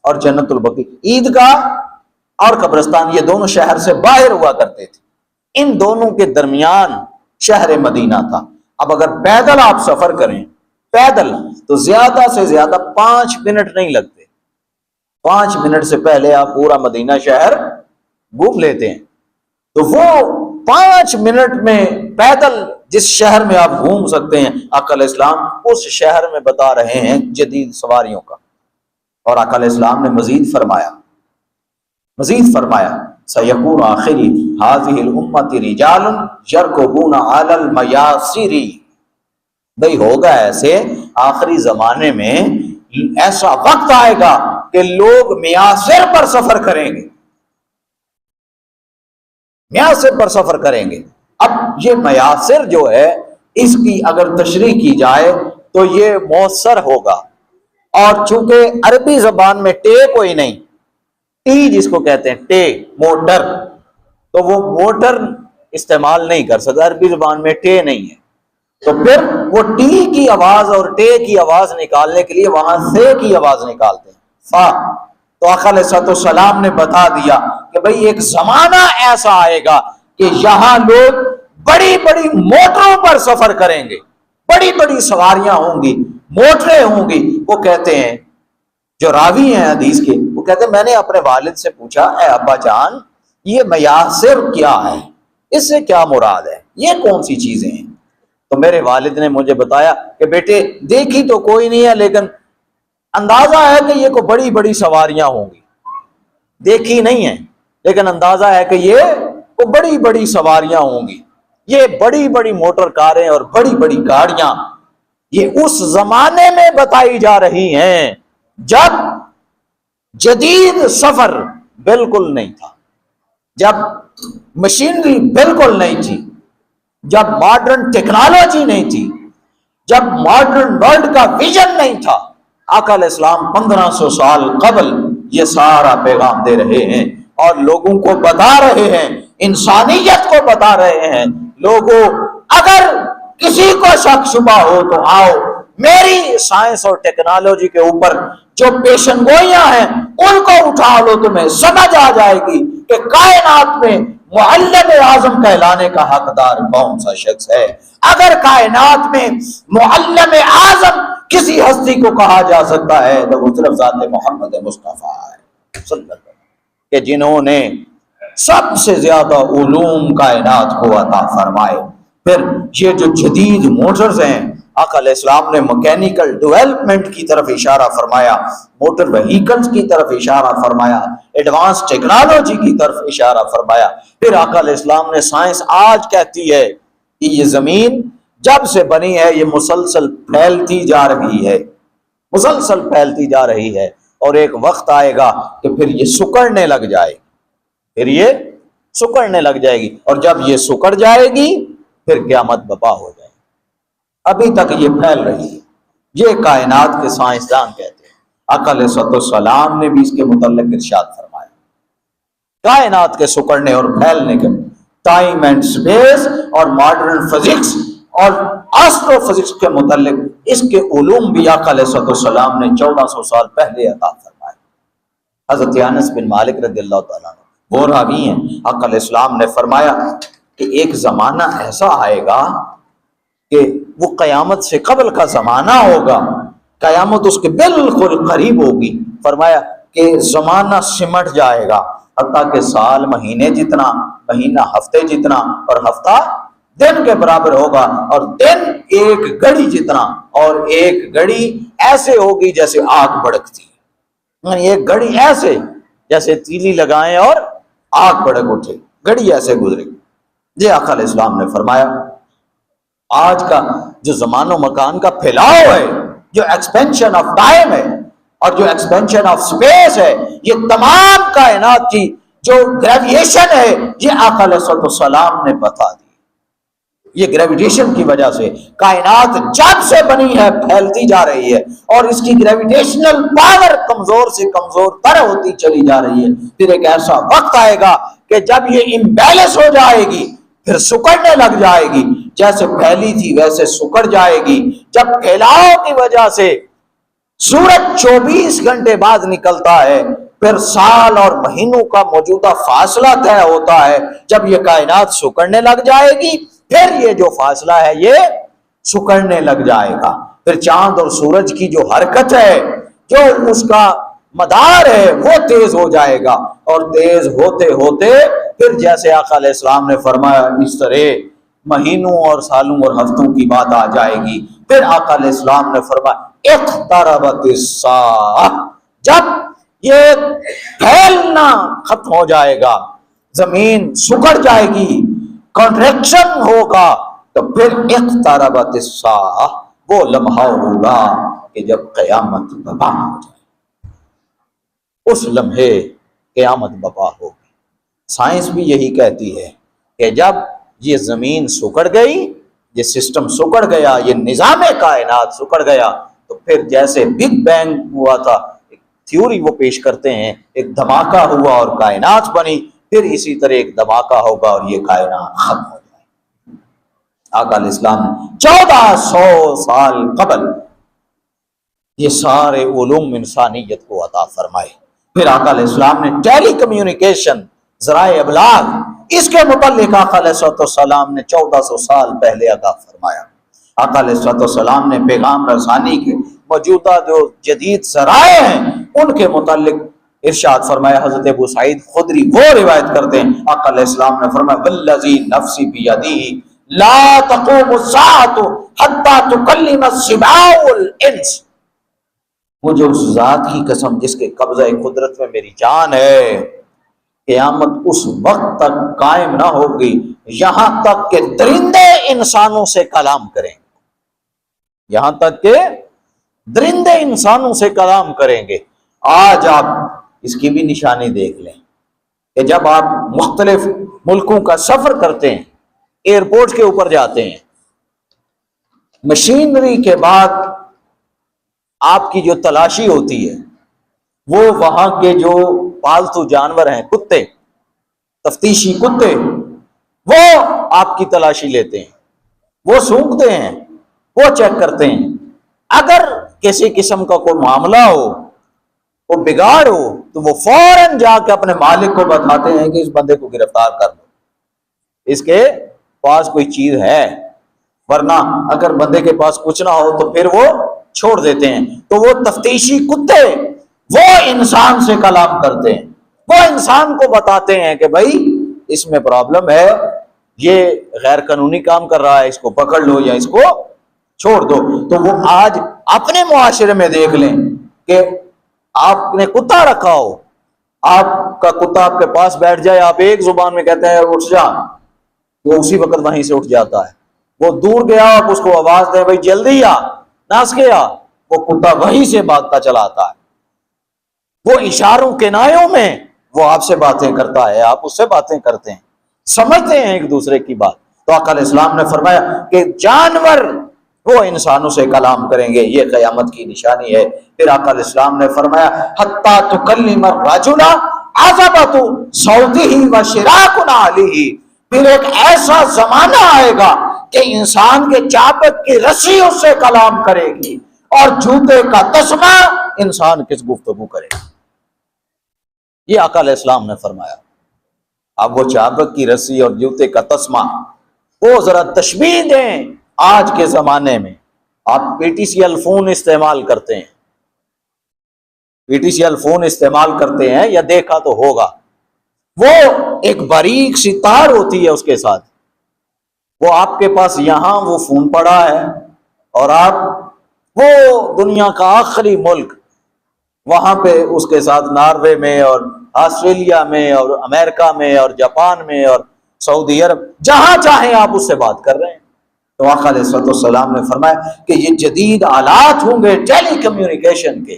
اور جنت البقیع، عیدگاہ اور قبرستان، یہ دونوں شہر سے باہر ہوا کرتے تھے، ان دونوں کے درمیان شہر مدینہ تھا۔ اب اگر پیدل آپ سفر کریں، پیدل، تو زیادہ سے زیادہ 5 منٹ نہیں لگتے، 5 منٹ سے پہلے آپ پورا مدینہ شہر گھوم لیتے ہیں۔ تو وہ 5 منٹ میں پیدل جس شہر میں آپ گھوم سکتے ہیں، آقا علیہ السلام اس شہر میں بتا رہے ہیں جدید سواریوں کا۔ اور آقا علیہ السلام نے مزید فرمایا سَيَكُونُ آخری هَذِهِ الْأُمَّةِ رِجَالٌ يَرْكُبُونَ عَلَى الْمَيَاسِرِ، بھئی ہوگا ایسے، آخری زمانے میں ایسا وقت آئے گا کہ لوگ میاسر پر سفر کریں گے، میاسر پر سفر کریں گے۔ اب یہ میاسر جو ہے، اس کی اگر تشریح کی جائے تو یہ مؤثر ہوگا، اور چونکہ عربی زبان میں ٹے کوئی نہیں، ٹی جس کو کہتے ہیں ٹے، موٹر، تو وہ موٹر استعمال نہیں کر سکتا، عربی زبان میں ٹے نہیں ہے، تو پھر وہ ٹی کی آواز اور ٹے کی آواز نکالنے کے لیے وہاں سے کی آواز نکالتے ہیں، فا۔ تو آقا علیہ السلام نے بتا دیا کہ بھئی ایک زمانہ ایسا آئے گا کہ یہاں لوگ بڑی بڑی موٹروں پر سفر کریں گے، بڑی بڑی سواریاں ہوں گی، موٹریں ہوں گی۔ وہ کہتے ہیں، جو راوی ہیں حدیث کے، وہ کہتے ہیں میں نے اپنے والد سے پوچھا، اے ابا جان یہ میاسر کیا ہے، اس سے کیا مراد ہے، یہ کون سی چیزیں ہیں؟ تو میرے والد نے مجھے بتایا کہ بیٹے دیکھی تو کوئی نہیں ہے، لیکن اندازہ ہے کہ یہ کوئی بڑی بڑی سواریاں ہوں گی، دیکھی نہیں ہے لیکن اندازہ ہے کہ یہ کوئی بڑی بڑی سواریاں ہوں گی، یہ بڑی بڑی موٹر کاریں اور بڑی بڑی گاڑیاں، یہ اس زمانے میں بتائی جا رہی ہیں جب جدید سفر بالکل نہیں تھا، جب مشینری بالکل نہیں تھی، جب ماڈرن ٹیکنالوجی نہیں تھی، جب ماڈرن ورلڈ کا ویژن نہیں تھا۔ آقا علیہ السلام 1500 سال قبل یہ سارا پیغام دے رہے ہیں اور لوگوں کو بتا رہے ہیں، انسانیت کو بتا رہے ہیں، لوگوں اگر کسی کو شک شبہ ہو تو آؤ میری سائنس اور ٹیکنالوجی کے اوپر جو پیشن گوئیاں ہیں ان کو اٹھا لو، تمہیں سمجھ آ جائے گی کہ کائنات میں معلم اعظم کہلانے کا حقدار کون سا شخص ہے۔ اگر کائنات میں معلم اعظم کسی ہستی کو کہا جا سکتا ہے تو وہ صرف ذات محمد مصطفیٰ ہے صلی اللہ علیہ وسلم، کہ جنہوں نے سب سے زیادہ علوم کائنات کو عطا فرمائے۔ پھر یہ جو جدید موٹرز ہیں، آقا علیہ السلام نے مکینیکل ڈیولپمنٹ کی طرف اشارہ فرمایا، موٹر وہیکلز کی طرف اشارہ فرمایا، ایڈوانس ٹیکنالوجی کی طرف اشارہ فرمایا۔ پھر آقا علیہ السلام نے سائنس آج کہتی ہے کہ یہ زمین جب سے بنی ہے یہ مسلسل پھیلتی جا رہی ہے، مسلسل پھیلتی جا رہی ہے، اور ایک وقت آئے گا کہ پھر یہ سکڑنے لگ جائے گی، پھر یہ سکڑنے لگ جائے گی، اور جب یہ سکڑ جائے گی پھر قیامت برپا ہو جائے گی۔ ابھی تک یہ پھیل رہی ہے، یہ کائنات کے سائنسدان کہتے ہیں۔ آقا علیہ السلام نے بھی اس کے متعلق ارشاد فرمایا، کائنات کے سکڑنے اور پھیلنے کے ٹائم اینڈ سپیس اور ماڈرن فزکس اور آسٹرو فزکس کے متعلق اس کے علوم بھی آقا علیہ السلام نے 1400 سال پہلے عطا فرمائے۔ حضرت انس بن مالک رضی اللہ تعالیٰ عنہ وہ راوی ہیں، آقا علیہ السلام نے فرمایا کہ ایک زمانہ ایسا آئے گا کہ وہ قیامت سے قبل کا زمانہ ہوگا، قیامت اس کے بالکل قریب ہوگی۔ فرمایا کہ زمانہ سمٹ جائے گا، حتیٰ کہ سال مہینے جتنا، مہینہ ہفتے جتنا، اور ہفتہ دن کے برابر ہوگا، اور دن ایک گھڑی جتنا، اور ایک گھڑی ایسے ہوگی جیسے آگ بھڑکتی ہے، یعنی ایک گھڑی ایسے جیسے تیلی لگائیں اور آگ بھڑک اٹھے، گھڑی ایسے گزرے۔ یہ آقا علیہ السلام نے فرمایا آج کا جو زمان و مکان کا پھیلاؤ ہے، جو ایکسپینشن آف ٹائم ہے اور جو ایکسپینشن آف سپیس ہے، یہ تمام کائنات کی جو گریویشن ہے یہ آقا علیہ السلام نے بتا دی۔ یہ گریویٹیشن کی وجہ سے کائنات جب سے بنی ہے پھیلتی جا رہی ہے، اور اس کی گریویٹیشنل پاور کمزور سے کمزور تر ہوتی چلی جا رہی ہے۔ پھر ایک ایسا وقت آئے گا کہ جب یہ امبیلنس ہو جائے گی، پھر سکڑنے لگ جائے گی، جیسے پھیلی تھی ویسے سکڑ جائے گی۔ جب پھیلاؤ کی وجہ سے سورج 24 گھنٹے بعد نکلتا ہے، پھر سال اور مہینوں کا موجودہ فاصلہ طے ہوتا ہے، جب یہ کائنات سکڑنے لگ جائے گی پھر یہ جو فاصلہ ہے یہ سکڑنے لگ جائے گا۔ پھر چاند اور سورج کی جو حرکت ہے، جو اس کا مدار ہے، وہ تیز ہو جائے گا، اور تیز ہوتے ہوتے پھر جیسے آقا علیہ السلام نے فرمایا اس طرح مہینوں اور سالوں اور ہفتوں کی بات آ جائے گی۔ پھر آقا علیہ السلام نے فرمایا اقتربت الساعہ، جب یہ پھیلنا ختم ہو جائے گا، زمین سکڑ جائے گی، کنٹریکشن ہوگا، تو پھر اقتربت الساعہ، وہ لمحہ ہوگا کہ جب قیامت برپا ہو جائے، اس لمحے قیامت برپا ہوگی۔ سائنس بھی یہی کہتی ہے کہ جب یہ زمین سکڑ گئی، یہ سسٹم سکڑ گیا، یہ نظام کائنات سکڑ گیا، تو پھر جیسے بگ بینگ ہوا تھا، ایک تھیوری وہ پیش کرتے ہیں، ایک دھماکہ ہوا اور کائنات بنی، پھر اسی طرح ایک دھماکہ ہوگا اور یہ کائنات ختم ہو جائے۔ آقا علیہ السلام 1400 سال قبل یہ سارے علوم انسانیت کو عطا فرمائے۔ پھر آقا علیہ السلام نے ٹیلی کمیونیکیشن، ذرائع ابلاغ، اس کے متعلق آقا علیہ السلام نے 1400 سال پہلے عطا فرمایا۔ آقا علیہ السلام نے پیغام رسانی کے موجودہ جو جدید ذرائع ہیں ان کے متعلق ارشاد فرمایا۔ حضرت ابو سعید خدری وہ روایت کرتے ہیں، آقا علیہ السلام نے فرمایا والذی نفسی بیدیہ لا تقوم الساعۃ حتی تکلم السباع والانس، مجھے اس ذات کی قسم جس کے قبضہ قدرت میں میری جان ہے، قیامت اس وقت تک قائم نہ ہوگی یہاں تک کہ درندے انسانوں سے کلام کریں، یہاں تک کہ درندے انسانوں سے کلام کریں گے۔ آج آپ اس کی بھی نشانی دیکھ لیں کہ جب آپ مختلف ملکوں کا سفر کرتے ہیں، ایئرپورٹ کے اوپر جاتے ہیں، مشینری کے بعد آپ کی جو تلاشی ہوتی ہے وہ وہاں کے جو پالتو جانور ہیں، کتے، تفتیشی کتے، وہ آپ کی تلاشی لیتے ہیں، وہ سونگھتے ہیں، وہ چیک کرتے ہیں۔ اگر کسی قسم کا کوئی معاملہ ہو، وہ بگاڑ ہو، تو وہ فوراً جا کے اپنے مالک کو بتاتے ہیں کہ اس بندے کو گرفتار کر لو، اس کے پاس کوئی چیز ہے، ورنہ اگر بندے کے پاس کچھ نہ ہو تو پھر وہ چھوڑ دیتے ہیں۔ تو وہ تفتیشی کتے وہ انسان سے کلام کرتے ہیں، وہ انسان کو بتاتے ہیں کہ بھائی اس میں پرابلم ہے، یہ غیر قانونی کام کر رہا ہے، اس کو پکڑ لو یا اس کو چھوڑ دو۔ تو وہ آج اپنے معاشرے میں دیکھ لیں کہ آپ نے کتا رکھا ہو، آپ کا کتا آپ کے پاس بیٹھ جائے، آپ ایک زبان میں کہتے ہیں اٹھ جا، وہ اسی وقت وہیں سے اٹھ جاتا ہے۔ وہ دور گیا، آپ اس کو آواز دیں بھائی جلدی آ، ناس گیا، وہ کتا وہیں سے بھاگتا چلا آتا ہے۔ وہ اشاروں کنایوں میں وہ آپ سے باتیں کرتا ہے، آپ اس سے باتیں کرتے ہیں، سمجھتے ہیں ایک دوسرے کی بات۔ تو آقا علیہ السلام نے فرمایا کہ جانور وہ انسانوں سے کلام کریں گے، یہ قیامت کی نشانی ہے۔ پھر آقا علیہ السلام نے فرمایا حتی تکلم الرجل عذبۃ صوتہ وشراک نعلہ، پھر ایک ایسا زمانہ آئے گا کہ انسان کے چابک کی رسی اس سے کلام کرے گی، اور جوتے کا تسمہ انسان کس گفتگو کرے گا۔ یہ آقا علیہ السلام نے فرمایا۔ اب وہ چابک کی رسی اور جوتے کا تسمہ وہ ذرا تشبیہ دیں آج کے زمانے میں۔ آپ P T C L phone استعمال کرتے ہیں، P T C L phone استعمال کرتے ہیں یا دیکھا تو ہوگا، وہ ایک باریک سی تار ہوتی ہے اس کے ساتھ، وہ آپ کے پاس یہاں وہ فون پڑا ہے اور آپ وہ دنیا کا آخری ملک وہاں پہ اس کے ساتھ ناروے میں اور آسٹریلیا میں اور امریکہ میں اور جاپان میں اور سعودی عرب جہاں چاہیں آپ اس سے بات کر رہے ہیں۔ تو آقا علیہ السلام نے فرمایا کہ یہ جدید آلات ہوں گے ٹیلی کمیونیکیشن کے،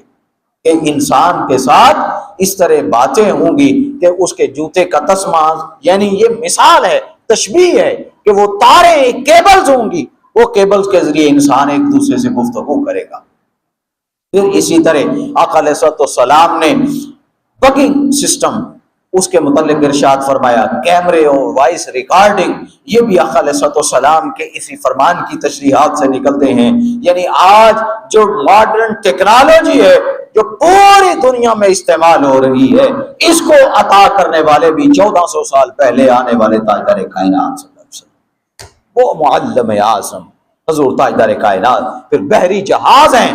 کہ انسان کے ساتھ اس طرح باتیں ہوں گی کہ اس کے جوتے کا تسمہ، یعنی یہ مثال ہے، تشبیہ ہے کہ وہ تاریں کیبلز ہوں گی، وہ کیبلز کے ذریعے انسان ایک دوسرے سے گفتگو کرے گا۔ پھر اسی طرح آقا علیہ السلام نے بکنگ سسٹم اس کے متعلق ارشاد فرمایا، کیمرے اور وائس ریکارڈنگ، یہ بھی آقا علیہ السلام کے اسی فرمان کی تشریحات سے نکلتے ہیں۔ یعنی آج جو ماڈرن ٹیکنالوجی ہے جو پوری دنیا میں استعمال ہو رہی ہے، اس کو عطا کرنے والے بھی 1400 سال پہلے آنے والے تاجدار کائنات صلی اللہ علیہ وسلم، وہ معلم اعظم حضور تاجدار کائنات۔ پھر بحری جہاز ہیں،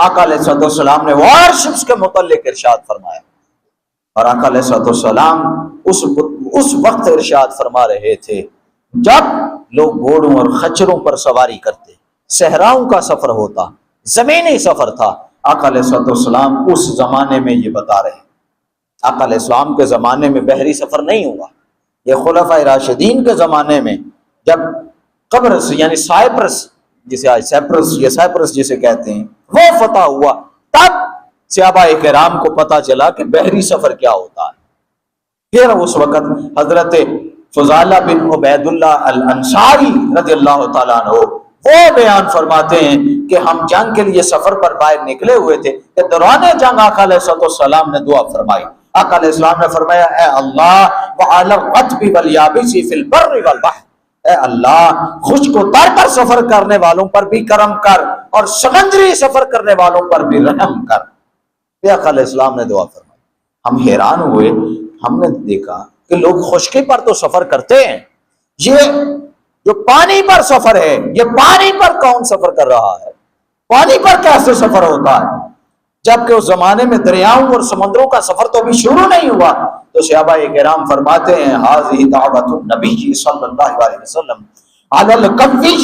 آقا علیہ السلام نے وارشپس کے متعلق ارشاد فرمایا، اور آقا علیہ السلام اس وقت ارشاد فرما رہے تھے جب لوگ گھوڑوں اور خچروں پر سواری کرتے، صحراؤں کا سفر ہوتا، زمینی سفر تھا۔ آقا علیہ السلام اس زمانے میں یہ بتا رہے ہیں۔ آقا علیہ السلام کے زمانے میں بحری سفر نہیں ہوا، یہ خلفائے راشدین کے زمانے میں جب قبرص یعنی سائپرس، جسے آج سائپرس یا سائپرس جسے کہتے ہیں، وہ فتح ہوا، تب صحابہ کرام کو پتا چلا کہ بحری سفر کیا ہوتا ہے۔ پھر اس وقت حضرت فضالہ بن عبید اللہ الانصاری رضی اللہ تعالیٰ عنہ وہ بیان فرماتے ہیں کہ ہم جنگ کے لیے سفر پر باہر نکلے ہوئے تھے کہ دوران جنگ آقا علیہ السلام نے دعا فرمائی۔ آقا علیہ السلام نے فرمایا، اے اللہ وعلی الرطب والیابس فی البر والبحر، اے اللہ خشک و تر پر سفر کرنے والوں پر بھی کرم کر اور سمندری سفر کرنے والوں پر بھی رحم کر۔ آقا علیہ السلام نے دعا فرمائی۔ ہم حیران ہوئے، ہم نے دیکھا کہ لوگ خشکی پر تو سفر کرتے ہیں، یہ جو پانی پر سفر ہے، یہ پانی پر کون سفر کر رہا ہے؟ پانی پر کیسے سفر ہوتا ہے؟ جبکہ اس زمانے میں دریاؤں اور سمندروں کا سفر تو ابھی شروع نہیں ہوا۔ تو صحابہ کرام فرماتے ہیں، ھذہ دعوۃ النبی صلی اللہ علیہ وسلم علی القوی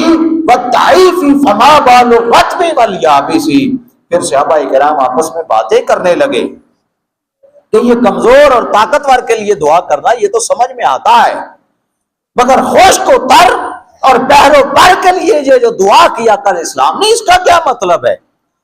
والضعیف فما بال الرطب والیابس۔ پھر صحابہ کرام آپس میں باتیں کرنے لگے کہ یہ کمزور اور طاقتور کے لیے دعا کرنا یہ تو سمجھ میں آتا ہے، مگر خشک و تر اور بحر و بر کے لیے یہ جو دعا کیا کل اسلام نے، اس کا کیا مطلب ہے؟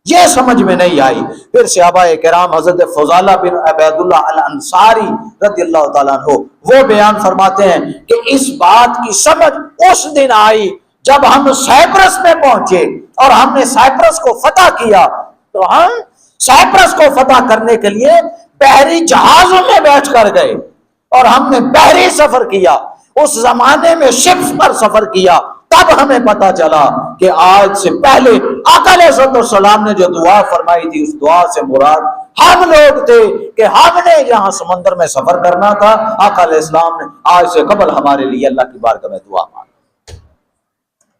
یہ سمجھ میں نہیں آئی۔ پھر صحابہ کرام حضرت فضالہ بن عبید اللہ الانصاری رضی اللہ تعالیٰ عنہ وہ بیان فرماتے ہیں کہ اس بات کی سمجھ اس دن آئی جب ہم سائپرس میں پہنچے اور ہم نے سائپرس کو فتح کیا۔ تو ہم سائپرس کو فتح کرنے کے لیے بحری جہازوں میں بیٹھ کر گئے اور ہم نے بحری سفر کیا، اس زمانے میں شپس پر سفر کیا۔ تب ہمیں پتا چلا کہ آج سے پہلے آقا علیہ السلام نے جو دعا فرمائی تھی، اس دعا سے مراد ہم لوگ تھے کہ ہم نے جہاں سمندر میں سفر کرنا تھا، آقا علیہ السلام نے آج سے قبل ہمارے لیے اللہ کی بارگاہ میں دعا مانگی۔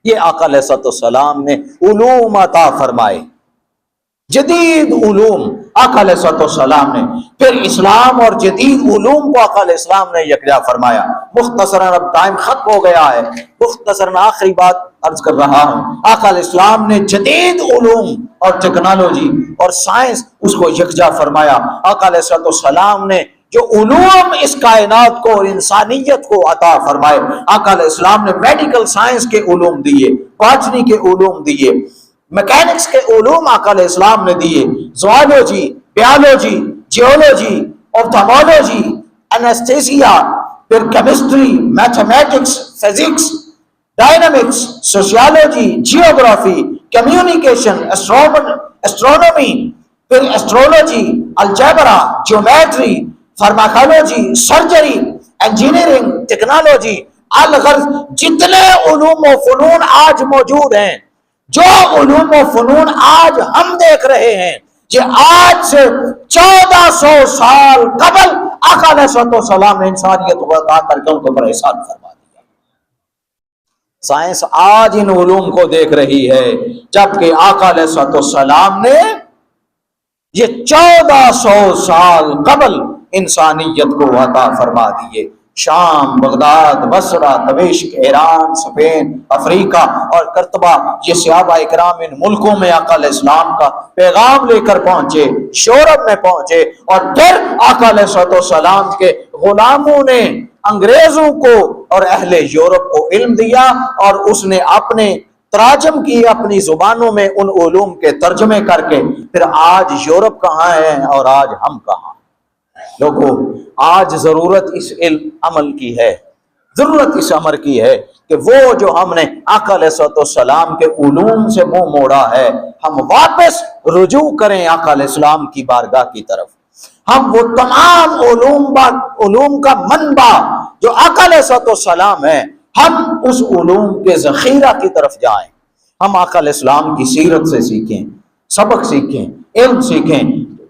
یہ آقا علیہ السلام نے علوم عطا فرمائے، جدید علوم آقا علیہ السلام نے۔ پھر اسلام اور جدید علوم کو آقا علیہ السلام نے یکجا فرمایا۔ مختصراً اب ٹائم ختم ہو گیا ہے، مختصراً آخری بات عرض کر رہا ہوں۔ آقا علیہ السلام نے جدید علوم اور ٹیکنالوجی اور سائنس اس کو یکجا فرمایا۔ آقا علیہ السلام نے جو علوم اس کائنات کو اور انسانیت کو عطا فرمائے، آقا علیہ السلام نے میڈیکل سائنس کے علوم دیے، باٹنی کے علوم دیے، میکینکس کے علوم آقا علیہ السلام نے دیے، zoology, biology, geology, ophthalmology, anaesthesia, پھر chemistry, mathematics, physics, dynamics, sociology, geography, communication, astronomy, پھر astrology, algebra, geometry, pharmacology, surgery, engineering, technology, الغرض جتنے علوم و فنون آج موجود ہیں، جو علوم و فنون آج ہم دیکھ رہے ہیں، یہ آج سے 1400 سال قبل آقا علیہ الصلوۃ والسلام نے انسانیت کو عطا کر کے ان کے اوپر احسان فرما دیا۔ سائنس آج ان علوم کو دیکھ رہی ہے، جبکہ آقا علیہ الصلوۃ والسلام نے یہ 1400 سال قبل انسانیت کو عطا فرما دیے۔ شام، بغداد، بصرہ، دمشق، ایران، اسپین، افریقہ اور قرطبہ، یہ صحابہ اکرام ان ملکوں میں آقا علیہ السلام کا پیغام لے کر پہنچے، یورپ میں پہنچے، اور پھر آقا علیہ السلام کے غلاموں نے انگریزوں کو اور اہل یورپ کو علم دیا، اور اس نے اپنے تراجم کی اپنی زبانوں میں ان علوم کے ترجمے کر کے پھر آج یورپ کہاں ہے اور آج ہم کہاں۔ لوگوں، آج ضرورت اس علم عمل کی ہے، ضرورت اس امر کی ہے کہ وہ جو ہم نے آقا علیہ السلام کے علوم سے منہ موڑا ہے، ہم واپس رجوع کریں آقا علیہ السلام کی بارگاہ کی طرف۔ ہم وہ تمام علوم کا منبع جو آقا علیہ السلام ہے، ہم اس علوم کے ذخیرہ کی طرف جائیں۔ ہم آقا علیہ السلام کی سیرت سے سیکھیں، سبق سیکھیں، علم سیکھیں۔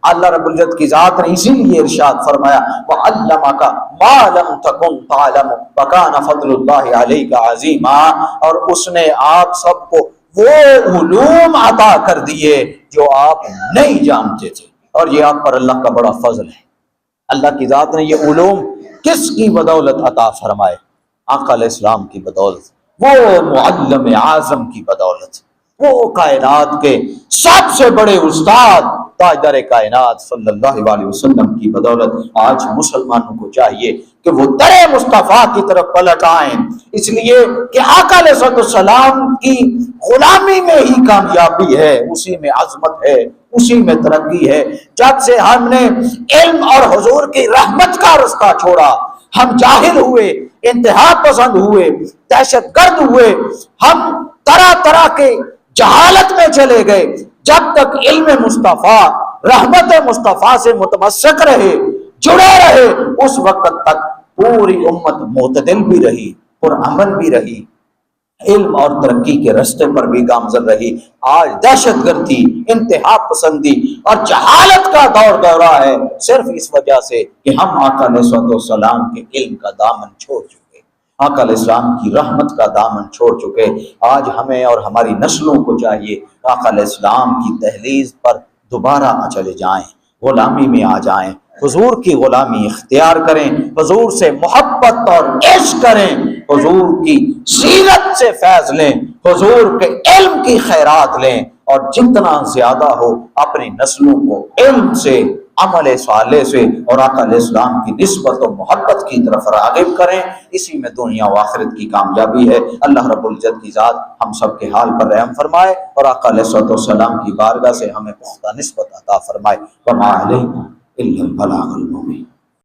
اللہ رب العزت کی ذات نے اسی لیے ارشاد فرمایا وَعَلَّمَكَ مَا لَمْ تَكُنْ تَعْلَمُ وَكَانَ فَضْلُ اللَّهِ عَلَيْكَ عَظِيمًا، اور اس نے آپ سب کو وہ علوم عطا کر دیے جو آپ نہیں جانتے تھے، اور یہ آپ پر اللہ کا بڑا فضل ہے۔ اللہ کی ذات نے یہ علوم کس کی بدولت عطا فرمائے؟ آقا علیہ السلام کی بدولت، وہ معلم اعظم کی بدولت، وہ کائنات کے سب سے بڑے استاد تاجدار کائنات صلی اللہ علیہ وسلم کی بدولت آج مسلمانوں کو چاہیے کہ وہ در مصطفیٰ کی طرف پلٹ آئیں، اس لیے کہ آقا علیہ السلام کی غلامی میں ہی کامیابی ہے، اسی میں عظمت ہے، اسی میں ترقی ہے۔ جب سے ہم نے علم اور حضور کی رحمت کا رستہ چھوڑا، ہم جاہل ہوئے، انتہا پسند ہوئے، دہشت گرد ہوئے، ہم طرح طرح کے جہالت میں چلے گئے، جب تک علم مصطفیٰ، رحمت مصطفیٰ سے متمسک رہے، جڑے رہے، اس وقت تک پوری امت معتدل بھی رہی، پرامن بھی رہی، علم اور ترقی کے رستے پر بھی گامزن رہی۔ آج دہشت گردی، انتہا پسندی اور جہالت کا دور دورہ ہے، صرف اس وجہ سے کہ ہم آقا علیہ السلام کے علم کا دامن چھوڑ چکے، آقا علیہ السلام کی رحمت کا دامن چھوڑ چکے۔ آج ہمیں اور ہماری نسلوں کو چاہیے آقا علیہ السلام کی دہلیز پر دوبارہ چلے جائیں، غلامی میں آ جائیں، حضور کی غلامی اختیار کریں، حضور سے محبت اور عشق کریں، حضور کی سیرت سے فیض لیں، حضور کے علم کی خیرات لیں، اور جتنا زیادہ ہو اپنی نسلوں کو علم سے، عمل صالح سے اور آقا علیہ السلام کی نسبت و محبت کی طرف راغب کریں۔ اسی میں دنیا و آخرت کی کامیابی ہے۔ اللہ رب العزت کی ذات ہم سب کے حال پر رحم فرمائے اور آقا علیہ السلام کی بارگاہ سے ہمیں پختہ نسبت عطا فرمائے۔ وما علینا الا البلاغ المبین۔